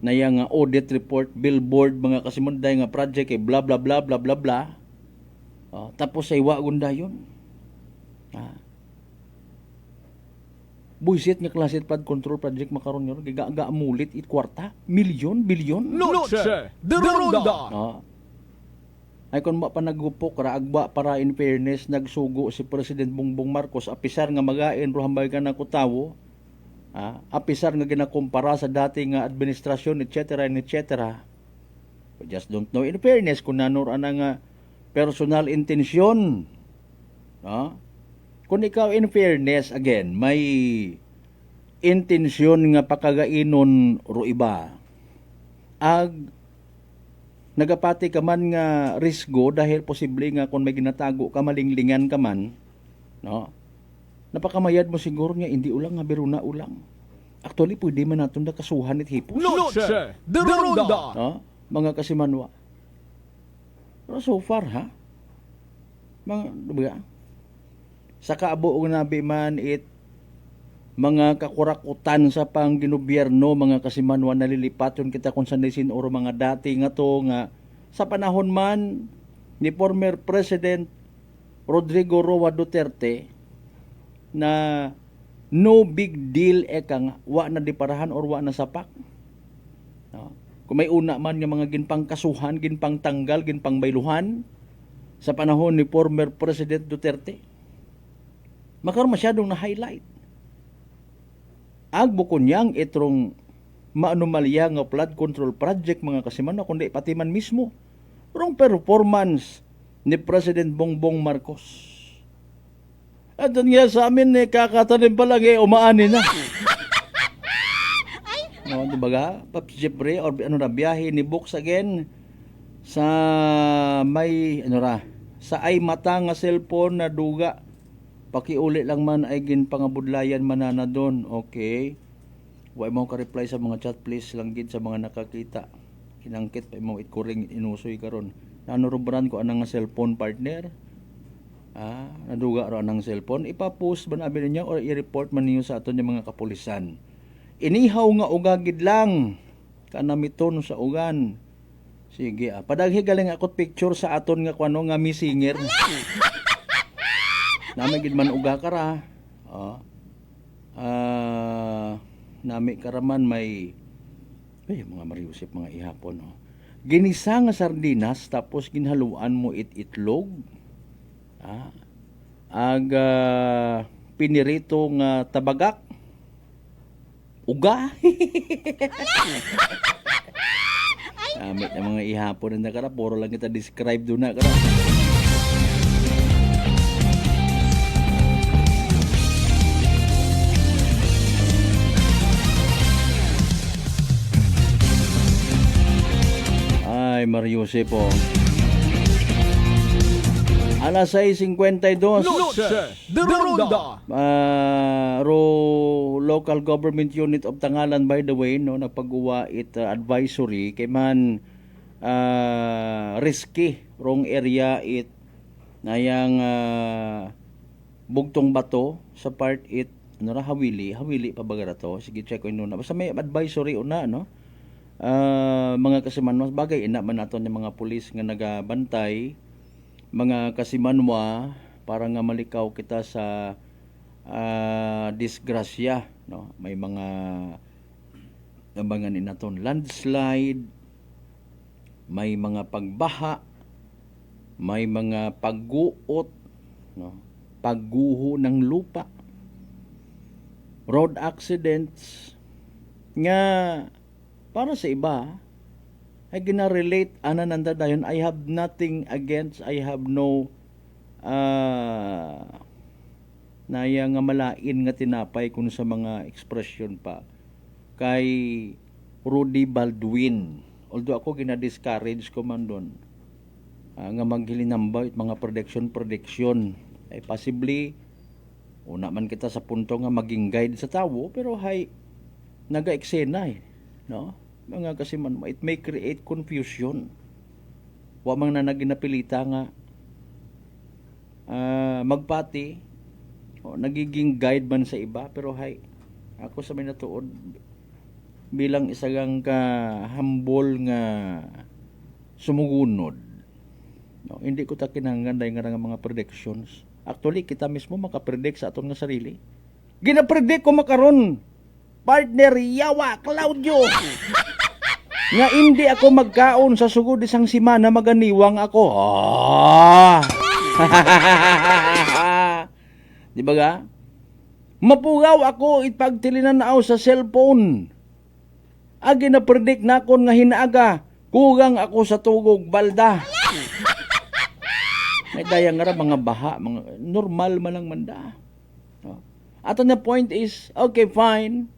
Speaker 5: naya nga audit report, billboard, mga kasimunday nga project bla bla bla bla bla bla. Tapos sa iwa gunda yun. Buisit nga klase flood control project makaron nyo, giga mulit it kwarta, milyon, bilyon.
Speaker 6: Noche de Ronda.
Speaker 5: Ay kung pa nagupok ra agba para in fairness nagsugo si President Bongbong Marcos apisar nga magain ro hambay ka na kutawo. Apisar nga ginakumpara sa dati nga administrasyon etc. We just don't know in fairness kung nanura na nga personal intensyon. Kung ikaw in fairness, again, may intensyon nga pakagainon ro iba. Nagapati ka man nga risgo dahil posible nga kung may ginatago ka, malinglingan ka man, napakamayad mo siguro nga hindi ulang nga biro na ulang. Actually, pwede man natin na kasuhan at hipos.
Speaker 6: Noche de Ronda.
Speaker 5: Mga kasimanwa. Pero so far, mga, sa kaabo nabi man mga kakurakutan sa pang ginubyerno, mga kasimanwa, nalilipaton kita kung saan isin oro mga dati nga to nga sa panahon man ni former President Rodrigo Roa Duterte na no big deal nga wa na diparahan or wa na sapak. Kung may una man nga mga ginpang kasuhan, ginpang tanggal, ginpang bayluhan sa panahon ni former President Duterte, makaroon masyadong na-highlight. Agbukon niyang itrong maanumalya nga flood control project, mga kasimanwa, kundi pati man mismo rong performance ni President Bongbong Marcos. At nga sa amin kakatanim pa lang umaani na. Dibaga, Siyempre, or biyahe ni Books again sa may sa ay mata nga cellphone na duga. Pakiuli lang man ay ginpangabudlayan manana doon. Okay. Huwag mo ka-reply sa mga chat please lang gid sa mga nakakita. Kinangkit pa mo itkuring inusoy karon. Nanurubran ko anang cellphone partner. Naduga ro anang cellphone. Ipa-post ba nabi niya or i-report man niyo sa aton yung mga kapulisan. Inihaw nga ugagid lang. Kanamiton sa ugan. Sige, padaghi galing akot picture sa aton nga kuno nga misinger. Nami gid man uga kara. Nami karaman may Mga mariusip, mga ihapon, no? Ginisa nga sardinas, tapos ginhaluan mo itlog. Pinirito nga tabagak. Uga. Amit na mga ihapon na kara, puro lang kita describe doon na kara. Ay, Mariusip po. Alas 6:52.
Speaker 4: Noche de Ronda.
Speaker 5: Local Government Unit of Tangalan, by the way, no, napag-uwa advisory kay man risky wrong area it nayang bugtong bato sa part it hawili pa baga to. Sige, check ko na. Basta may advisory una, no. Mga kasimanwa bagay ina man naton yung mga pulis nga nagabantay, mga kasimanwa para nga malikaw kita sa disgrasya, no. May mga nabangan naton landslide, may mga pagbaha, may mga pagguot, no, pagguho ng lupa, road accidents nga para sa iba ay gina-relate anananda dayon. I have nothing against, I have no naya nga malain nga tinapay kung sa mga expression pa kay Rudy Baldwin. Although ako gina-discourage ko man doon nga maghilinamba it mga prediction ay possibly una man kita sa punto nga maging guide sa tawo, pero hay naga-eksena no, mga kasi man it may create confusion. Wa man na naginapilita nga magpati o nagiging guide man sa iba, pero hay ako sa may natuod bilang isagang ka humble nga sumugunod, no, hindi ko ta kinahanglan dahil nga mga predictions. Actually kita mismo makapredict sa aton nga sarili. Ginapredict ko makaron partner Yawa Claudio nga hindi ako magkaon sa sugod isang semana, maganiwang ako. Di ba ga? Mapugaw ako ipagtilinan na sa cellphone. Agi na predict na kon nga hinaaga kugang ako sa tugog balda. May dayang nga mga baha, mga normal man lang manda. At the point is, okay fine.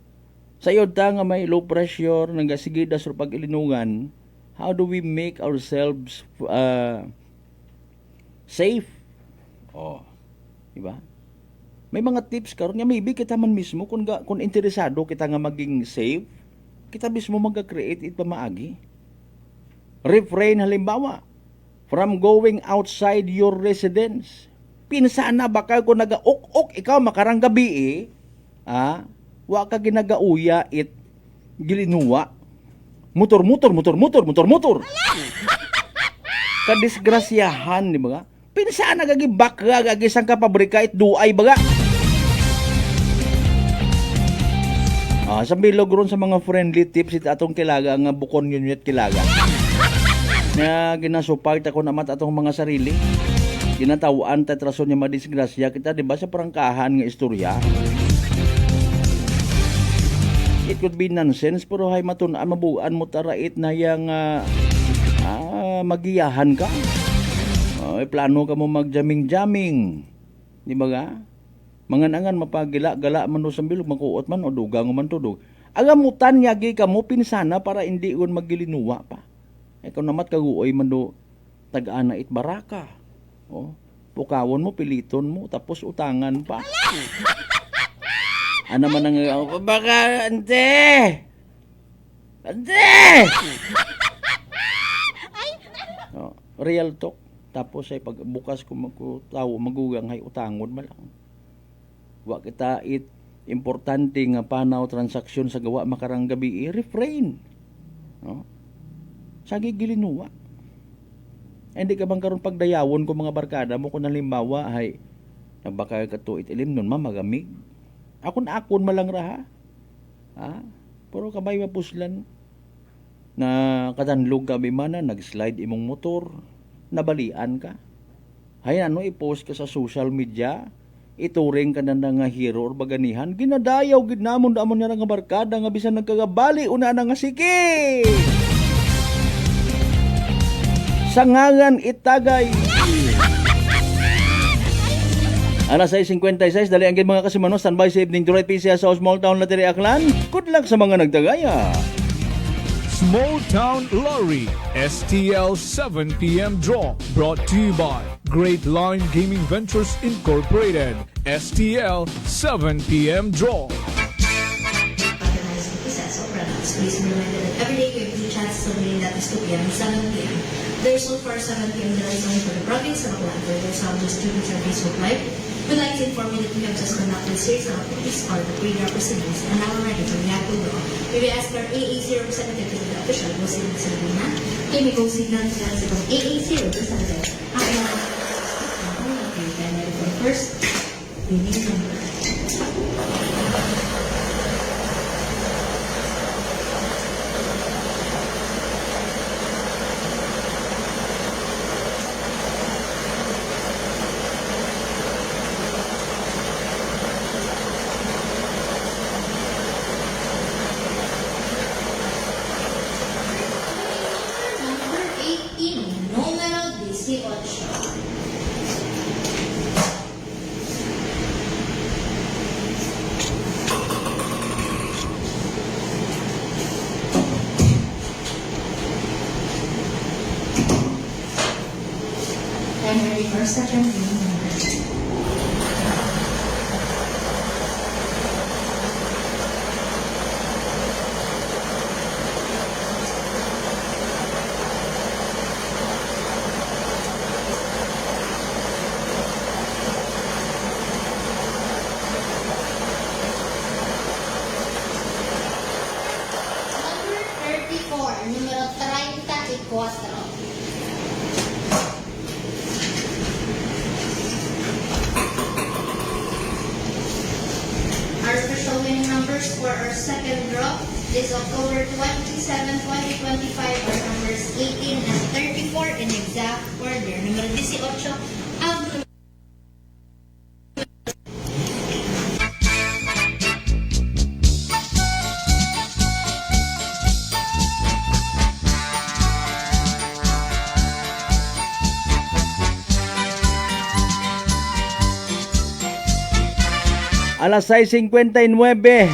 Speaker 5: Sa iyo nga may low pressure, nagasigida sa pag-ilinungan, how do we make ourselves safe? Diba? May mga tips karon nga maybe kita man mismo kung interesado kita nga maging safe, kita mismo mag-create it pamaagi. Refrain halimbawa from going outside your residence. Pinsa na baka kung naga-ok ikaw makarang gabi wa ka ginagauya it gilinuwa. Motor. Kadisgrasyahan, di ba? Pinsa na gagi bakga gagi sang ka pabrika it duay baga. Sa bilog ron sa mga friendly tips it atong kilaga nga bukon yun kilaga. Na ginasupart ako naman atong mga sarili. Ginatawaan ta trason nga madisgrasya kita, di ba, sa prangkahan nga istorya. It could be nonsense, pero hay matunaan mabuan mo tarait na yang magiyahan ka. Plano ka mo magjaming-jaming. Di ba ga? Manganangan mapagila-gala man no sa bilog, makuot man o dugang man tudog. Agamutan yagi ka mo pinsana para hindi on magilinuwa pa. Ikaw namat kaguoy man do tag-ana it baraka. Pukawon mo, piliton mo, tapos utangan pa. Ano man ang baka ante. Real talk. Tapos ay pagbukas ko magtawo magugang hay utangon man lang. Wa kita it importante nga panaw transaksyon sa gawa makarang gabi refrain. Sagi gilinuwa. Hindi ka bang karon pagdayawon ko mga barkada mo kung halimbawa ay nagbaka ka to itilim nun magamig. Akon malang raha. Pero kabay mapuslan. na katanlog ka bimana, nag-slide imong motor, nabalian ka. Hay ano, i-post ka sa social media, ituring ka na nga hero or baganihan, ginadayaw gid namon damon nga barkada nga bisan nagkagabali una na nga siki. Sangangan itagay. Alas 6:56, dali ang gid mga kasimano, standby sa evening direct PCS sa Small Town Lottery Aklan. Good luck sa mga nagdagaya.
Speaker 6: Small Town Lottery STL 7 p.m. draw brought to you by Great Line Gaming Ventures Incorporated. STL 7 p.m. draw.
Speaker 20: Please be reminded that every day you have 2 chances of winning, that is 2 p.m. and 7 p.m. The result for 7 p.m. there is only for the province of Aklan, where there's some students on Facebook Live. We'd like to inform you that we have just conducted a series of activities for the pre-draw proceedings and now we're ready for the actual draw. We will ask our AAC representative to the official go signal sa Lina. Kami go signal sa AAC representative. Ang first winning number. Second winning number.
Speaker 3: Number 34, numero 34. Our special winning numbers for our second draw is October 27, 2025, our numbers 18 and 34 in exact order. Numero 18 ang
Speaker 5: Alas 6:59,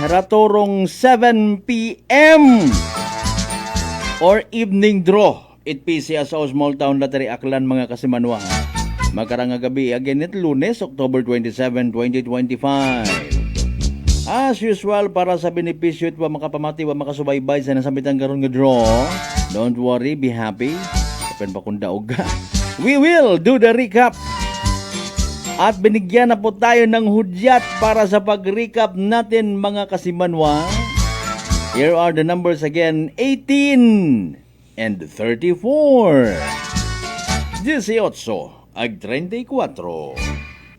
Speaker 5: ratorong 7 p.m. or evening draw. It PCS sa Small Town Lottery Aklan mga kasimanwa. Magkarang gabi again it Lunes, October 27, 2025. As usual, para sa benepisyo at makapamati wa makasubaybay sa nasambitan karon nga draw, don't worry, be happy. Kapen pa kung daog ka. We will do the recap. At binigyan na po tayo ng hudyat para sa pag-recap natin mga kasimanwa. Here are the numbers again, 18 and 34. 18 ag 34.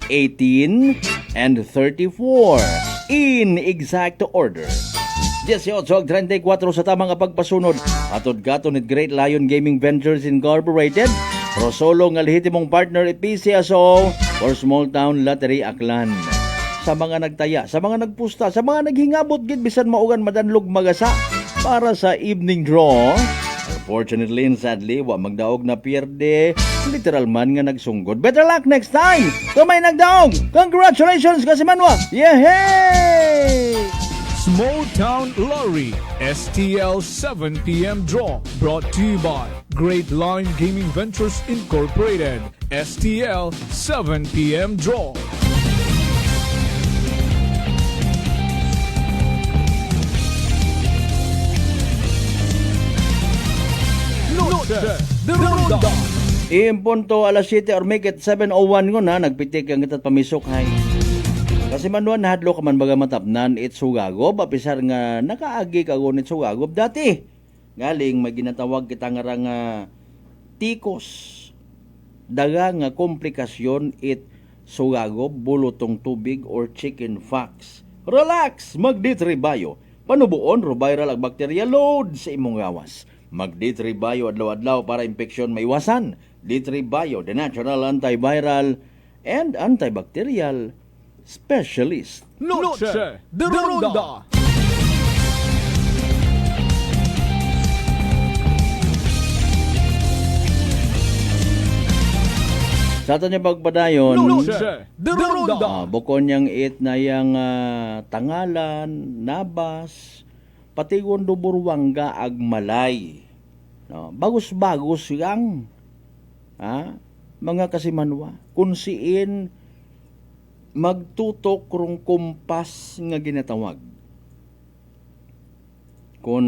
Speaker 5: 18 and 34 in exact order. 18 ag 34 sa tamang pagpasunod. Atod gato ni Great Lion Gaming Ventures Incorporated. Rosolo nga lehitimong partner PCSO for Small Town Lottery Aklan. Sa mga nagtaya, sa mga nagpusta, sa mga naghingabot gid bisan maugan madanlog magasa para sa evening draw. Unfortunately and sadly, wa magdaog na pierde, literal man nga nagsunggod. Better luck next time! Kung may nagdaog, congratulations kasi manwa! Yehey!
Speaker 6: Small Town Lottery STL 7 p.m. draw brought to you by Great Line Gaming Ventures Incorporated. STL 7 p.m. draw.
Speaker 5: Impunto alas 7 or make it 7:01 ngon na nagpitik ang itat pamisok hay. Kasi manuan nahadlo ka man baga matapnan it sugagob apisar nga nakaagi ka gunit sugagob dati. Galing may ginatawag kita nga tikos. Daga nga komplikasyon it sugagob, bulutong tubig or chicken pox. Relax, magditribayo. Panubuon ro viral ang bacteria load sa imong gawas. Mag D3 Bio adlaw-adlaw para impeksyon maiwasan. D3 Bio, the natural antiviral and antibacterial specialist.
Speaker 4: Noche de Ronda.
Speaker 5: Sa ato niya pagpadayon,
Speaker 4: Noche de Ronda.
Speaker 5: bukon niyang it na yang Tangalan, Nabas, pati gondo Burwanga agmalay. No, bagus-bagus yang mga kasimanwa. Kung siin magtutok rong kumpas nga ginatawag. Kung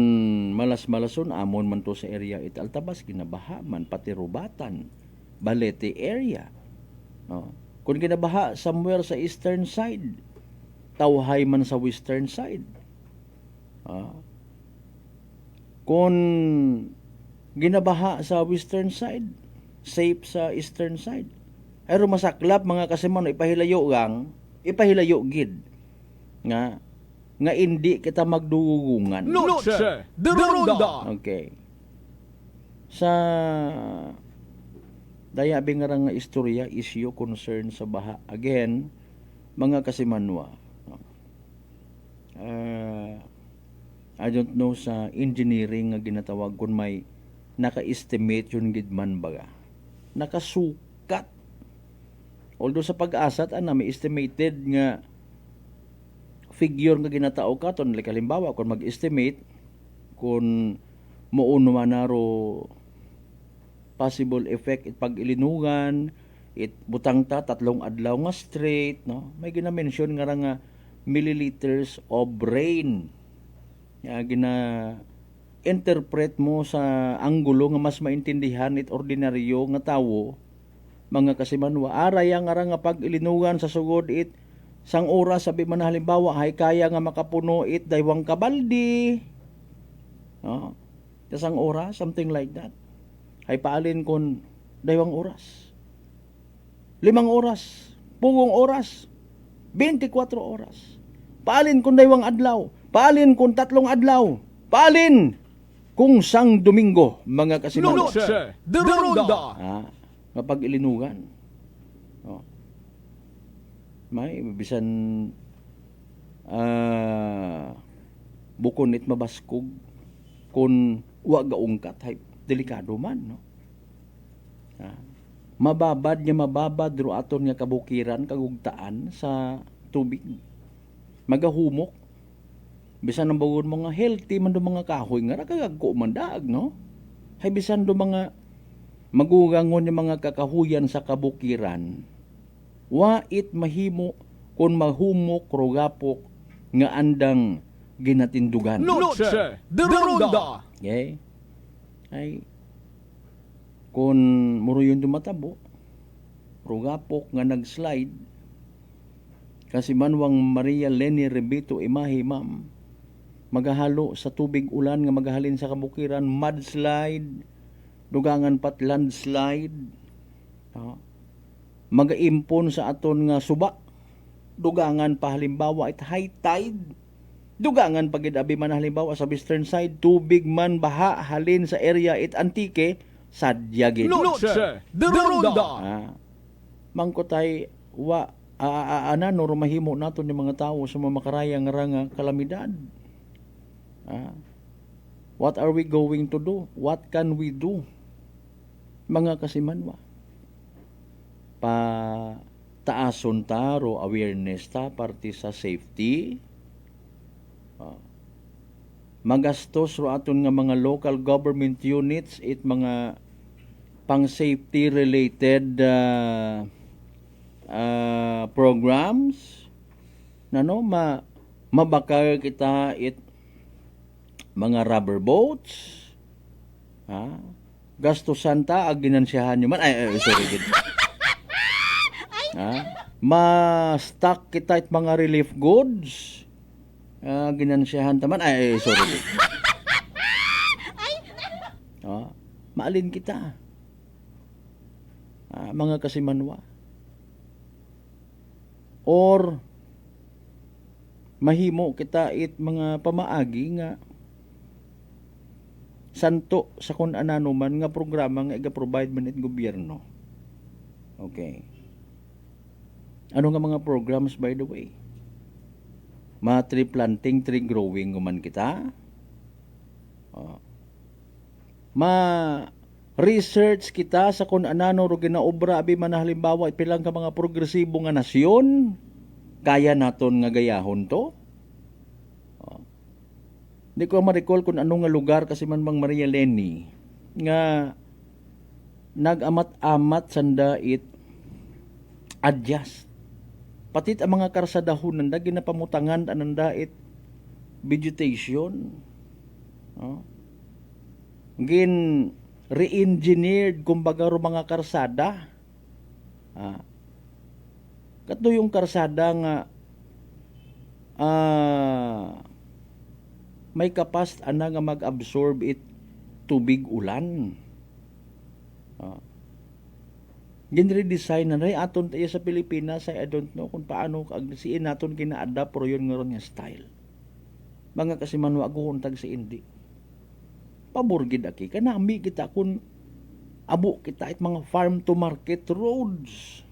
Speaker 5: malas-malason amon man to sa area it Altabas ginabaha man pati Rubatan, Balete area. No. Kung ginabaha somewhere sa eastern side, Tawhay man sa western side. Kung ginabaha sa western side, safe sa eastern side. Ay masaklap mga kasiman ipahilayo gid nga hindi kita magdugungan.
Speaker 4: Noche de Ronda.
Speaker 5: Okay. Sa dayabi nga nga istorya, issue concern sa baha. Again, mga kasimanwa. I don't know sa engineering nga ginatawag kung may naka-estimate yun gidman baga. Nakasukat. Although sa pag-asat, may estimated nga figure nga ginatao ka ton like halimbawa kung mag-estimate kung muuno manaro possible effect it pag-ilinugan it butang ta 3 adlaw nga straight no may gina-mention nga milliliters of rain gina interpret mo sa anggulo nga mas maintindihan it ordinaryo nga tawo mga kasimanwa araya nga pag-ilinugan sa sugod it sang oras sabi man halimbawa hay kaya nga makapuno it daywang kabaldi. No? Sang oras something like that. Hay paalin kon daywang oras. 5 oras, pugong oras, 24 oras. Paalin kon daywang adlaw, paalin kon 3 adlaw, paalin kung sang Domingo mga kasimanwa.
Speaker 4: Noche de Ronda.
Speaker 5: Kapag ilinugan. No? May bisan bukon it mabaskog kung wag gaungkat hay delikado man no. Mababad ro aton nga kabukiran kagugtaan sa tubig. Magahumok. Bisan ang bawon mga healthy man do mga kahoy nga kagagko man daag no. Hay bisan do mga magugangon yung mga kakahuyan sa kabukiran. Wa it mahimo kung mahumok rogapok nga andang ginatindugan.
Speaker 4: Noche de Ronda.
Speaker 5: Okay? Ay kung muruyon dumatabo rogapok nga nagslide kasi manwang Maria Leni Rebito imahe ma'am magahalo sa tubig ulan nga magahalin sa kabukiran mudslide dugangan pat landslide mag-impon sa aton nga suba dugangan pa halimbawa it high tide dugangan pagid abi man halimbawa sa western side tubig man baha halin sa area it Antique sadya gid.
Speaker 4: Noche de Ronda.
Speaker 5: Mangkotay wa no mahimo naton yung mga tawo sa mga makarayang nga kalamidad. What are we going to do? What can we do? Mga kasimanwa. Taason ta ro awareness ta parte sa safety. Magastos ro aton nga mga local government units it mga pang safety related programs nano mabakal kita it mga rubber boats gastusan ta ag ginansiyahan nyo man sorry gid ma-stock kita it mga relief goods ginansiyahan taman sorry gid maalin kita mga kasimanwa or mahimo kita it mga pamaagi nga santo sa kun anano man nga programa nga iga-provide man it gobyerno. Okay. Ano nga mga programs by the way? Tree planting, tree growing man kita. Research kita sa kung anano ro ginaobra abi man halimbawa ipilang ka mga progresibo nga nasyon kaya naton nga gayahon to. Di ko ma-recall kung anong nga lugar kasi man bang Maria Lenny nga nag-amat-amat sanda it adjust. Patit ang mga karsadahon nanda ginapamutangan ananda it vegetation. Gin re-engineered kumbaga ro mga karsada. Kato yung karsada nga may kapas ana nga mag-absorb it tubig ulan. Gin-redesign na rin aton tayo sa Pilipinas. I don't know kung paano siin naton gina-adapt pero yun nga ron nga style. Mga kasi manwa ko huntag sa hindi. Paborgid aki kanami kita kun abo kita it mga farm to market roads.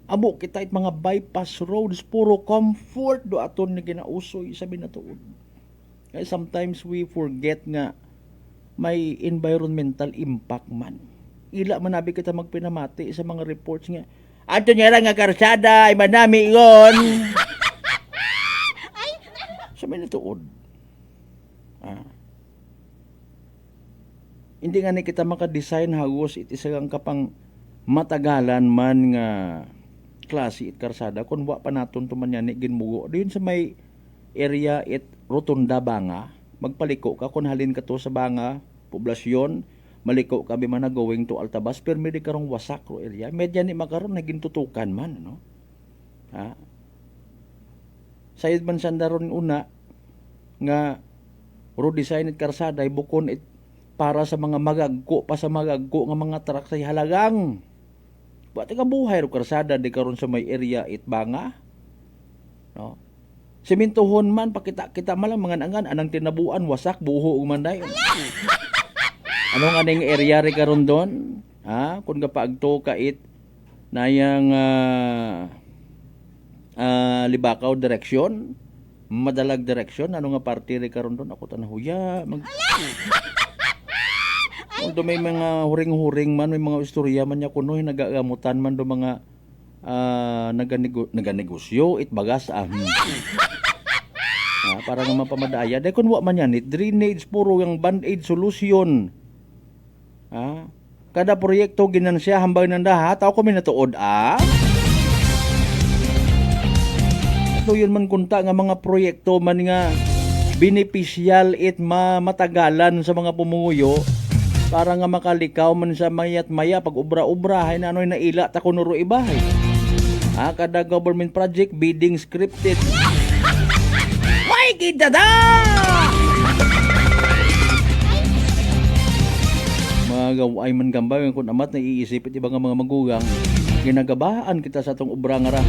Speaker 5: Abo kita it mga bypass roads puro comfort do aton ni ginausoy sabi na tuod. Kaya sometimes we forget nga may environmental impact man. Ila man nabi kita magpinamati sa mga reports nga ato niya nga karsada ay manami iyon. Sabi na tuod. Hindi nga ni kita maka-design hagos it isa kang kapang matagalan man nga klase it karsada kung wa pa naton tuman yan ginmugo diyon sa may area it rotunda Banga magpaliko ka kung halin ka to sa Banga poblasyon maliko ka bi man going to Altabas pero may di karong wasak ro area medya ni makaron naging tutukan man no sayod man sandaron una nga road design it karsada ay bukon it para sa mga magagko pa sa magagko nga mga truck sa halagang. Ba't ka buhay ro karsada di karon sa may area it Banga? No. Simintuhon man pakita malang mga angan anang tinabuan wasak buho ug manday. Ano nga ning area ri karon don? Kun gapaagto ka it nayang Libakaw direction, Madalag direction, ano nga party ri karon don ako tanahuya Although may mga huring-huring man, may mga istorya man niya kuno, nagagamutan man do mga naganegosyo, itbagas para nga mapamadaya. Dahil kung wa man yan, drainage, puro yung band-aid solution. Kada proyekto, ginansya, hambay nanda, tao kami natuod, Ito yun man kunta nga mga proyekto man nga beneficial it matagalan sa mga pumuyo, para nga makalikaw man sa mayat maya pag ubra-ubrahay na ano'y naila ta kunuro ibahay. Kada government project bidding scripted. May kita da! Mga gaway man gambay kung amat na iisip at ibang mga magugang ginagabaan kita sa atong ubra nga ra.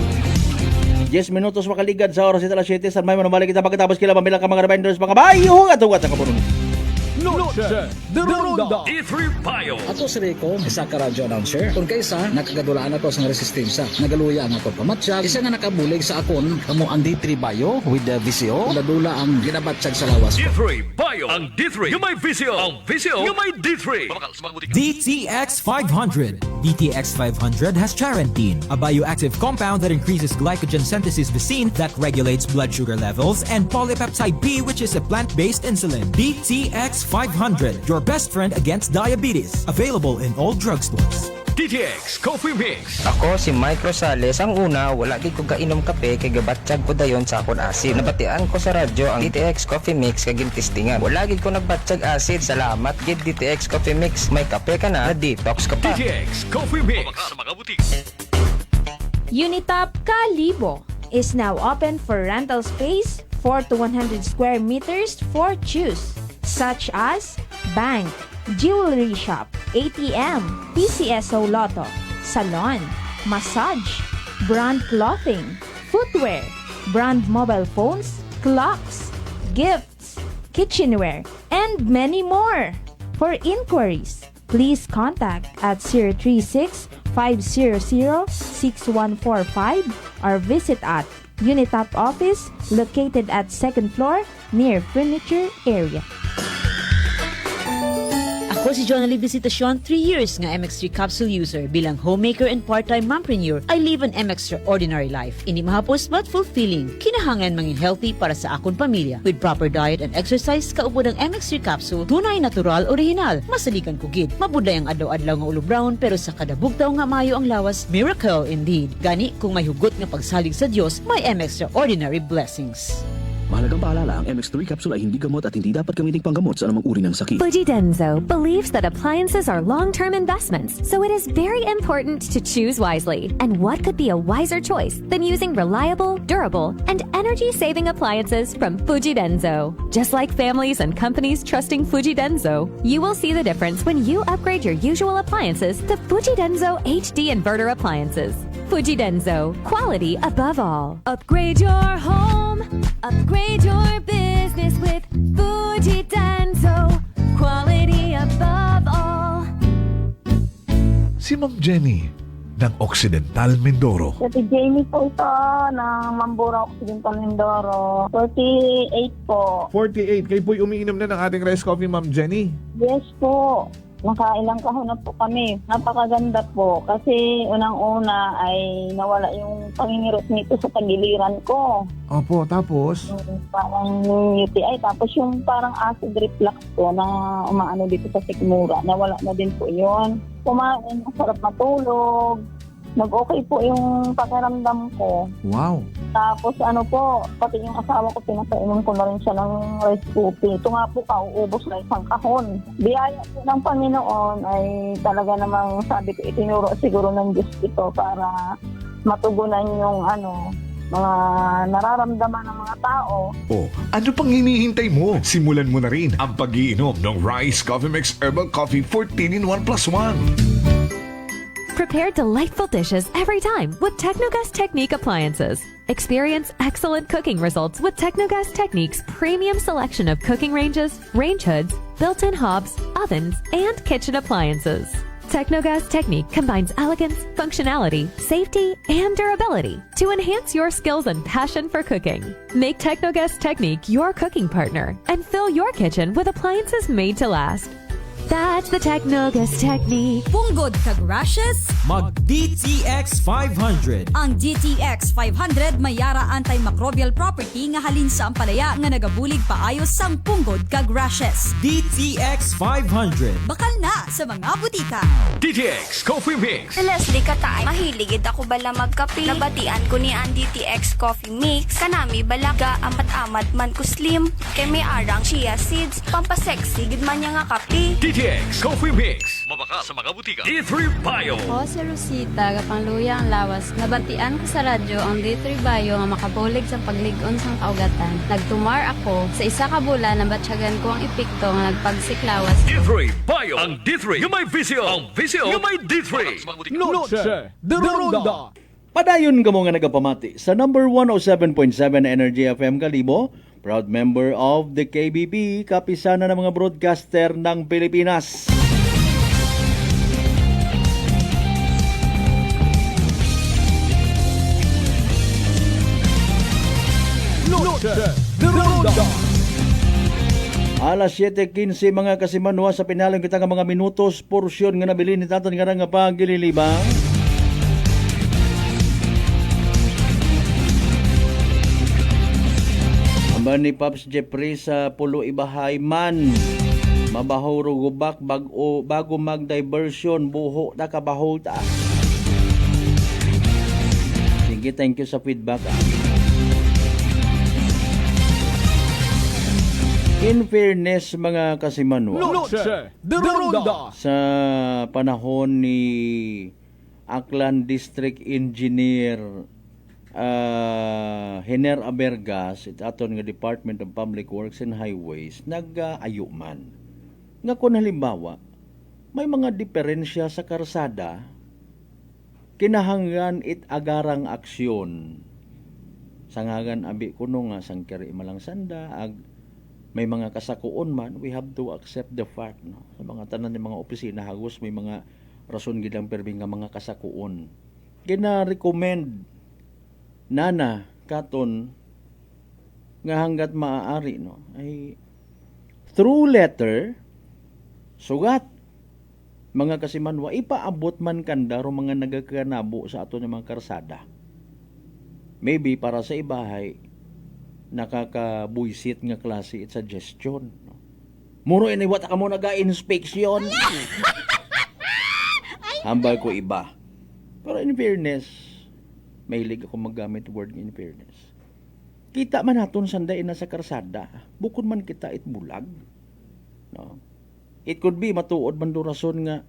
Speaker 5: 10 minutos makaligad sa oras ita alas 7 sa may manumalik kita pagkatapos kila pamilang ka mga reminders mga bayo at ugat sa kapunong.
Speaker 4: Noche de Ronda.
Speaker 6: D3 Bio.
Speaker 21: Ato si Rico, isa ka radyo announcer. Kung kaysa, nakagadulaan ako sa resistensya. Nagaluya ang ako pamatsyag. Isa nga nakabulig sa akon, kamo ang D3 Bio with the VCO. Ladula ang ginabatsyag sa lawas.
Speaker 6: D3 Bio. Ang D3 yung may VCO. Ang VCO yung may D3.
Speaker 22: DTX 500. DTX 500 has charantine, a bioactive compound that increases glycogen synthesis vacine that regulates blood sugar levels, and polypeptide B, which is a plant-based insulin. DTX 500, your best friend against diabetes. Available in all drugstores.
Speaker 6: DTX Coffee Mix.
Speaker 23: Ako si Mike Rosales. Ang una, wala gid ko kainom kape kay gabatsyag ko dayon sa akon acid. Nabatian ko sa radyo ang DTX Coffee Mix kay gintistingan. Wala gid ko nagbatsyag acid. Salamat gid DTX Coffee Mix. May kape ka na detox ka pa.
Speaker 6: DTX Coffee Mix. Sa mga butik.
Speaker 19: Unitop Kalibo is now open for rental space 4 to 100 square meters for choose, such as bank, jewelry shop, ATM, PCSO Lotto, salon, massage, brand clothing, footwear, brand mobile phones, clocks, gifts, kitchenware, and many more. For inquiries, please contact at 036-500-6145 or visit at Unitap office located at 2nd floor near furniture area.
Speaker 2: Ako si Jonalyn Visitacion, 3 years nga MX3 capsule user. Bilang homemaker and part-time mompreneur, I live an extraordinary life. Hindi mahapos but fulfilling. Kinahangan mangin healthy para sa akong pamilya. With proper diet and exercise, kaupo ng MX3 capsule, tunay, natural, original. Masaligan ko gid. Mabuday ang adlaw-adlaw nga ulo brown, pero sa kada bugtaw nga mayo ang lawas, miracle indeed. Gani, kung may hugot nga pagsalig sa Dios, may extraordinary blessings.
Speaker 9: Mahalagang paalala, ang MX3 capsule ay hindi gamot at hindi dapat gamitin panggamot sa anumang uri ng sakit.
Speaker 11: Fujidenzo believes that appliances are long-term investments, so it is very important to choose wisely. And what could be a wiser choice than using reliable, durable, and energy-saving appliances from Fujidenzo? Just like families and companies trusting Fujidenzo, you will see the difference when you upgrade your usual appliances to Fujidenzo HD inverter appliances. Fujidenzo, quality above all. Upgrade your home, upgrade your business with Fujidenzo, quality above all.
Speaker 16: Si Ma'am Jenny ng Occidental Mindoro.
Speaker 17: Si Jamie po ito ng Mambura Occidental Mindoro. 48 po.
Speaker 16: 48. Kayo po'y umiinom na ng ating rice coffee, Ma'am Jenny.
Speaker 17: Yes po. Nakailang kahon na po kami. Napakaganda po kasi unang-una ay nawala yung pangingirot nito sa tagiliran ko.
Speaker 16: Opo, tapos?
Speaker 17: Parang UTI. Tapos yung parang acid reflux po na umaano dito sa sikmura. Nawala na din po yun. Kumain, masarap matulog. Nag-okay po yung pakiramdam ko.
Speaker 16: Wow.
Speaker 17: Tapos ano po, pati yung asawa ko, pinapainom ko na rin siya ng rice coffee. Ito nga po, kauubos na isang kahon. Biyaya po ng Panginoon ay talaga namang sabi ko, itinuro siguro ng Diyos ito para matugunan yung mga nararamdaman ng mga tao.
Speaker 16: Oh, ano pang hinihintay mo? Simulan mo na rin ang pag-iinom ng Rice Coffee Mix Herbal Coffee 14 in 1 plus 1.
Speaker 11: Prepare delightful dishes every time with Technogas Technique appliances. Experience excellent cooking results with Technogas Technique's premium selection of cooking ranges, range hoods, built-in hobs, ovens, and kitchen appliances. Technogas Technique combines elegance, functionality, safety, and durability to enhance your skills and passion for cooking. Make Technogas Technique your cooking partner and fill your kitchen with appliances made to last. That's the Technogas Technique.
Speaker 7: Punggod kag rashes?
Speaker 22: Mag DTX 500.
Speaker 7: Ang DTX 500 may yara antimicrobial property nga halin sa ampalaya nga nagabulig paayos sang punggod kag rashes.
Speaker 22: DTX 500.
Speaker 7: Bakal na sa mga butika.
Speaker 6: DTX Coffee Mix.
Speaker 8: Leslie Katay, mahiligid ako bala magkape. Nabatian ko ni ang DTX Coffee Mix. Kanami balaga amat-amat man ko slim. Kay may arang chia seeds. Pampasexy gid man niya nga kape.
Speaker 6: DTX Coffee Mix. Mabaka sa mga butika. D3 Bio.
Speaker 24: Ako si Rosita, kapangluya ang lawas. Nabatian ko sa radyo ang D3 Bio nga makabulig sa pagligon sang kaugatan. Nagtumar ako. Sa isa ka bulan, nabatsyagan ko ang epekto nga nagpagsiklawas.
Speaker 6: D3 Bio. Ang D3 yung may visyo. Ang visyo yung may D3.
Speaker 4: Noche de Ronda.
Speaker 5: Padayon ka mo nga nagapamati sa number 107.7 Energy FM Kalibo. Proud member of the KBP, kapisana ng mga broadcaster ng Pilipinas.
Speaker 4: Noche de Ronda.
Speaker 5: Alas 7:15 mga kasimanwa sa pinalang kita nga mga minutos, porsyon nga nabili ni taton nga nga pagililibang. Amba ni Pops Jeffrey sa Pulo Ibahay man. Mabaho ro gubak bago mag-diversion buho na kabaho ta. Sige, thank you sa feedback. In fairness mga kasimanwa,
Speaker 4: Noche de Ronda.
Speaker 5: sa panahon ni Aklan District Engineer Hiner Abergas, it aton nga Department of Public Works and Highways, nag-ayo man. Nga kung halimbawa, may mga diferensya sa karsada, kinahanglan it agarang aksyon. Sangagan abi kuno nga sangkiri malang sanda, may mga kasakuon man, we have to accept the fact, no? Sa mga tanan ng mga opisina hagos may mga rason gid ang permi nga mga kasakuon. Gina-recommend nana katon nga hanggat maaari, no, ay through letter sugat mga kasimanwa ipaabot man kanda ro mga nagakanabo sa ato ng mga karsada. Maybe para sa ibahay nakakabuisit nga klase at suggestion, no? Muro ini wata ka mo naga-inspection. Hambal ko iba. Pero in fairness, mahilig ako maggamit word in fairness. Kita man naton sanday na sa karsada, bukod man kita itbulag. No? It could be matuod man do rason nga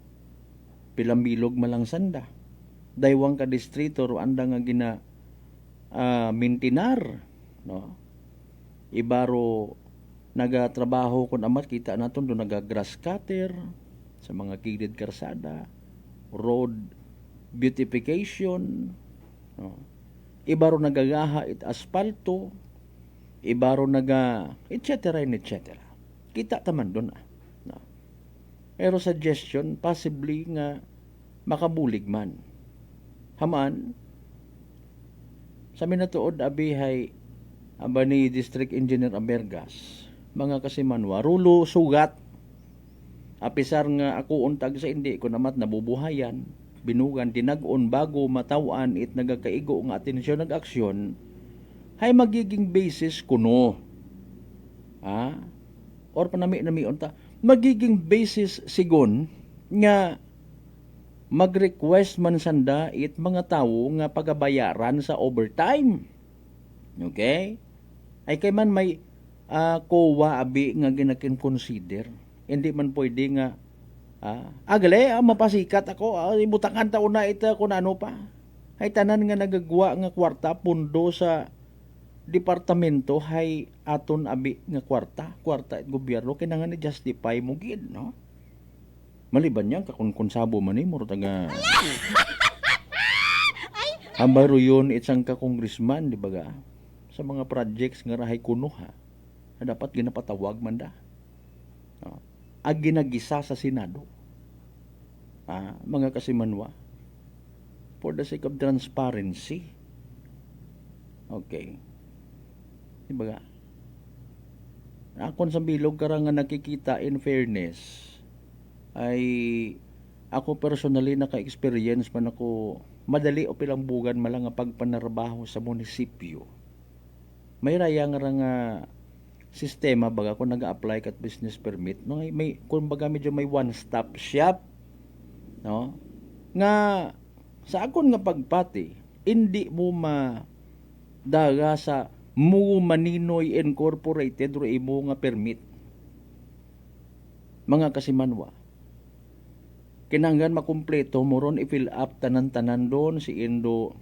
Speaker 5: pilambilog malang sanda. Daywang ka distrito ro anda nga gina mintinar, no? Ibaro nagatrabaho kun amat kita naton do naga-grass cutter sa mga gilid karsada, road beautification, no? Ibaro nagagaha it asfalto, ibaro naga etc. Kita taman doon, no? Pero suggestion possibly nga makabulig man. Haman sa minatuod abihay aba ni District Engineer Abergas, mga kasimanwa, rulo sugat. Apisar nga ako untag sa hindi ko namat nabubuhayan, binugan, tinag-on bago matawan it nagakaigo nga atensyon nag-aksyon, hay magiging basis kuno. Or panami-nami unta, magiging basis sigon nga mag-request man sanda it mga tao nga pagabayaran sa overtime. Okay? Ay kay man may kowa abi nga ginakin-consider. Hindi man pwede nga mapasikat ako, ibutangan taon na ita kung ano pa. Ay tanan nga nagagwa nga kwarta pundo sa departamento hay aton abi nga kwarta at gobyerno kinahanglan ni justify mo gid, no? Maliban niya kakunkonsabo man ni mo taga ambaro yun isang ka-congressman, di ba ga? Sa mga projects nga rahay kuno ha, na dapat ginapatawag man da. Ag ginagisa sa Senado. Mga kasimanwa, for the sake of transparency. Okay. Di ba ga? Akon sa bilog karang nga nakikita in fairness, ay ako personally naka-experience man ako madali o pilang bugan malang nga pagpanarbaho sa munisipyo. May raya nga sistema baga kung nag-a-apply kat business permit, no? May kumbaga medyo may one-stop shop, no? Nga sa akon nga pagpati hindi mo daga sa Mu Maninoy Incorporated ro imo nga permit. Mga kasimanwa, kinanggan makumpleto mo ron i-fill up tanan-tanan doon si Indo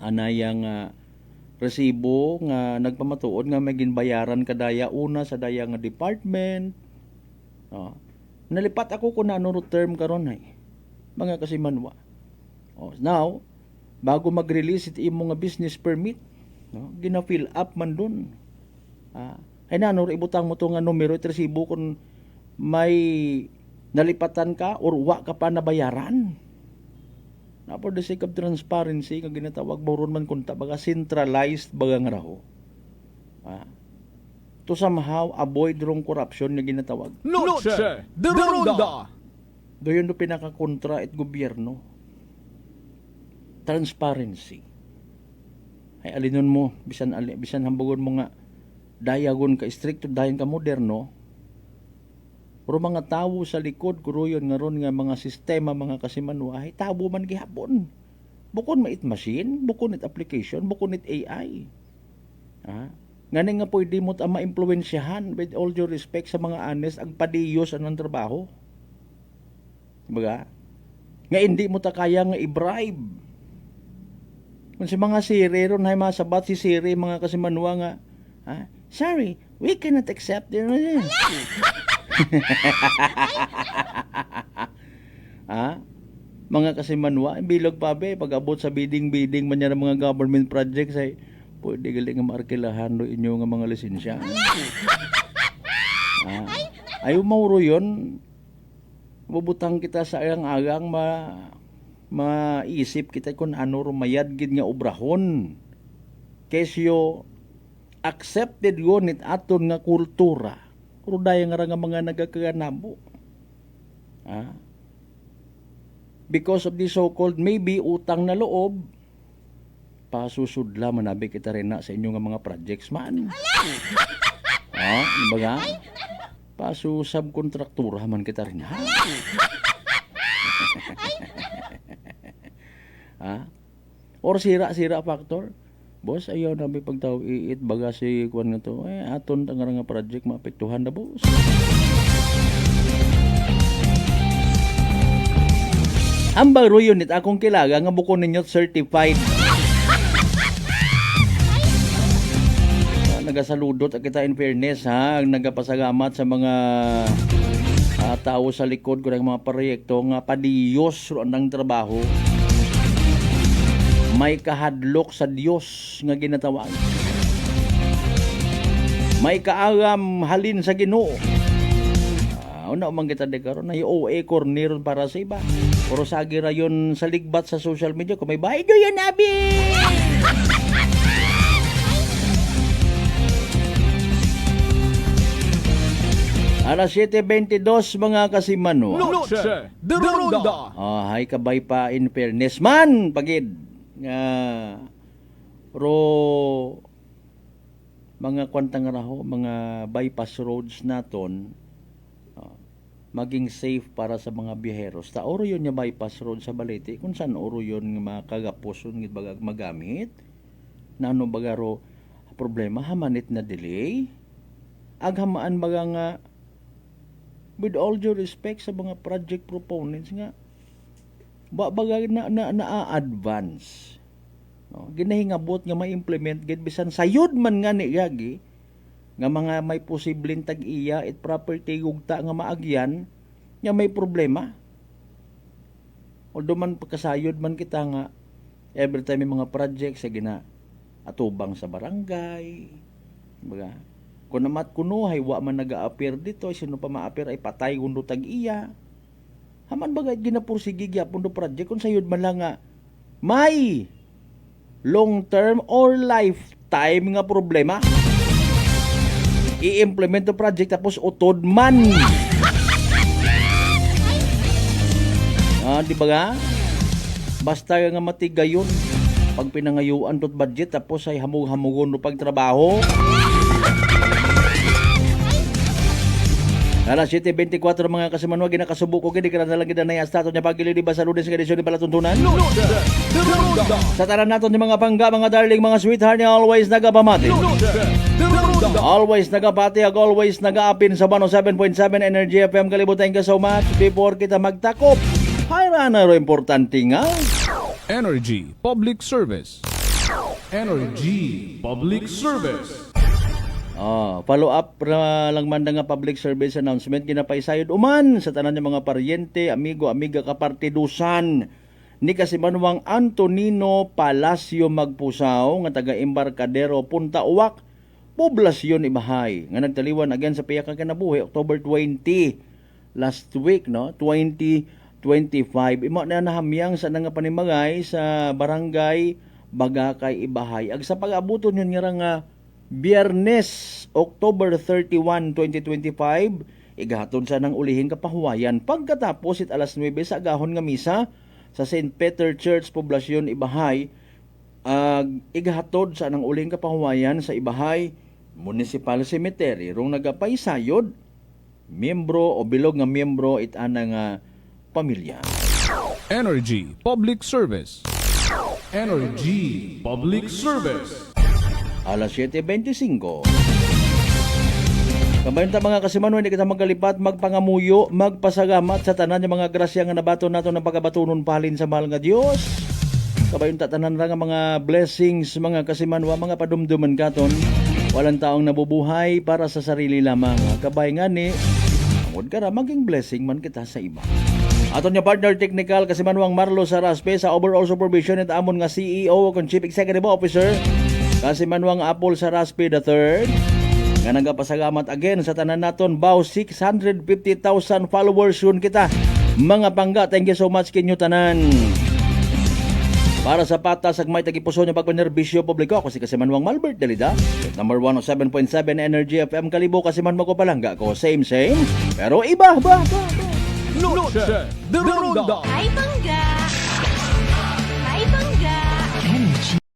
Speaker 5: anayang resibo nga nagpamatuod nga may ginbayaran kadaya una sa daya nga department. Nalipat ako kung ano term karon ay mga kasimanwa. Now bago mag-release it imo nga business permit, no, gina-fill up man doon. Ay nanor ibutang mo to nga numero at resibo kung may nalipatan ka or wa ka pa nabayaran. Na for the sake of transparency, kag ginatawag moron man kunta baga centralized baga nga raho. To somehow avoid wrong corruption nga ginatawag.
Speaker 4: Noche de Ronda.
Speaker 5: Doon do pinakakontra it gobyerno. Transparency. Ay alinon mo bisan hambugon mo nga dayagon ka stricto dayon ka moderno. Pero mga tawo sa likod, kuruyon nga ron nga mga sistema, mga kasimanwa, ay tabo man gihapon. Bukon mait machine, bukon it application, bukon it AI. Ngani nga pwede mo ma-impluensyahan with all due respect sa mga honest, ang padiyos anong trabaho. Diba? Nga hindi mo ta kaya nga i-bribe. Kung si mga siri, ron ay masabat si siri, mga kasimanwa nga, sorry, we cannot accept it. Mga kasimanwa, bilog pa be, pag-abot sa bidding man yan ng mga government projects ay pwede galing nga maarkilahan do inyo nga mga lisensya. Ayaw mauro yun. Bubutang kita sa agang-agang maisip kita kung ano rumayad gid nga obrahon. Kesyo accepted yun aton nga kultura. Pero dahil nga mga nagakaganabo. Because of the so-called maybe utang na loob, pasusudla manabi kita rin na sa inyo nga mga projects man. Baga? Pasu subkontraktura man kita rin ha. Or sira-sira factor. Boss, ayaw na may pagtaw iit baga si kuwan nga to. Aton tang nga project maapektuhan na boss. Ambang ruyon nit akong kilaga nga buko ninyo certified. Nagasaludot kita in fairness ha, nagapasagamat sa mga tao sa likod ko ng mga proyekto nga padiyos ro ang trabaho. May kahadlok sa Dios nga ginatawag. May kaagam halin sa Ginoo. Una umang kita dekaron na OA corner para sa iba. Pero sagi rayon sa ligbat sa social media kung may bahay yan abi. Alas 7:22 mga kasimano.
Speaker 4: Noche de Ronda.
Speaker 5: Hay kabay pa in fairness man pagid nga ro mga kwantang raho, mga bypass roads naton maging safe para sa mga biyeheros. Ta oro yun yung bypass road sa Balete kung saan oro yun nga makagaposon ngit bagag magamit. Na ano bagaro problema hamanit na delay. Aghamaan baga nga with all due respect sa mga project proponents nga baga na-advance. Ginahingabot nga ma-implement gid bisan sayod man nga ni gagi nga mga may posibleng tag-iya at property gugta nga maagyan nga may problema. Although man pagkasayod man kita nga every time may mga project sa gina atubang sa barangay. Baga kung namat kuno hay wa man naga-appear dito sino pa ma-appear ay patay kundo tag-iya. Haman bagay ginapursige gyapon do project kung sayod man lang nga may long term or lifetime nga problema. I-implement the project tapos utod man. Di ba nga? Basta nga matigayon pag pinangayuan dot budget tapos ay hamug-hamugon no pagtrabaho. Alas 7:24 mga kasimano ginakasubo ko gid kana lang gid na stato nya pagili di ba sa lunes nga edisyon ni palatuntunan. Sa tanan naton ni mga pangga, mga darling, mga sweetheart ni always nagapamati. Always nagapati ag always nagaapin sa 107.7 Energy FM. Kalibot, thank you so much. Before kita magtakop, hayra na ro importante nga
Speaker 4: Energy Public Service. Energy Public Service.
Speaker 5: Follow up na lang man nga public service announcement ginapaisayod uman sa tanan ng mga paryente, amigo, amiga, kapartidusan ni Kasimanwang Antonino Palacio Magpusaw nga taga Embarcadero, Punta Uwak, Poblasyon Ibahay nga nagtaliwan again sa piyak nga kinabuhi October 20 last week 2025. Imo na nahamyang sa nga panimagay sa barangay Bagakay Ibahay. Ag sa pag-abuton yun nga Biyernes, October 31, 2025, igahaton sa nang ulihin kapahuwayan pagkatapos alas 9 sa agahon nga misa sa St. Peter Church, Poblasyon Ibahay. Igahatod sa nang ulihin kapahuwayan sa Ibahay Municipal Cemetery. Rong nagapaisayod, miyembro o bilog nga miyembro itana nga pamilya.
Speaker 4: Energy Public Service. Energy Public Service.
Speaker 5: Alas 7:25. Kabayon ta mga kasimano, hindi kita magkalipat, magpangamuyo, magpasagamat sa tanan ng mga grasya nga nabato nato ng pagabatunon palin sa mahal nga Dios. Kabayon ta tanan nga mga blessings mga kasimanwa, mga padumduman katon. Walang taong nabubuhay para sa sarili lamang. Kabay nga ni, angod ka ra, maging blessing man kita sa iba. Aton niya partner technical kasimanwang Marlo Saraspe sa overall supervision at amon nga CEO o Chief Executive Officer Kasimanwang Apple Saraspe III. Nga nagapasalamat again sa tanan naton baw 650,000 followers yun kita. Mga pangga, thank you so much kinyo tanan. Para sa patas ag may tagipuso niya pagpanerbisyo publiko, ako si Kasimanwang Malbert Dalida. Number 107.7 Energy FM Kalibo, Kasiman mo ko palangga ko. Same, pero iba.
Speaker 4: Noche de Ronda.
Speaker 3: Ay, pangga!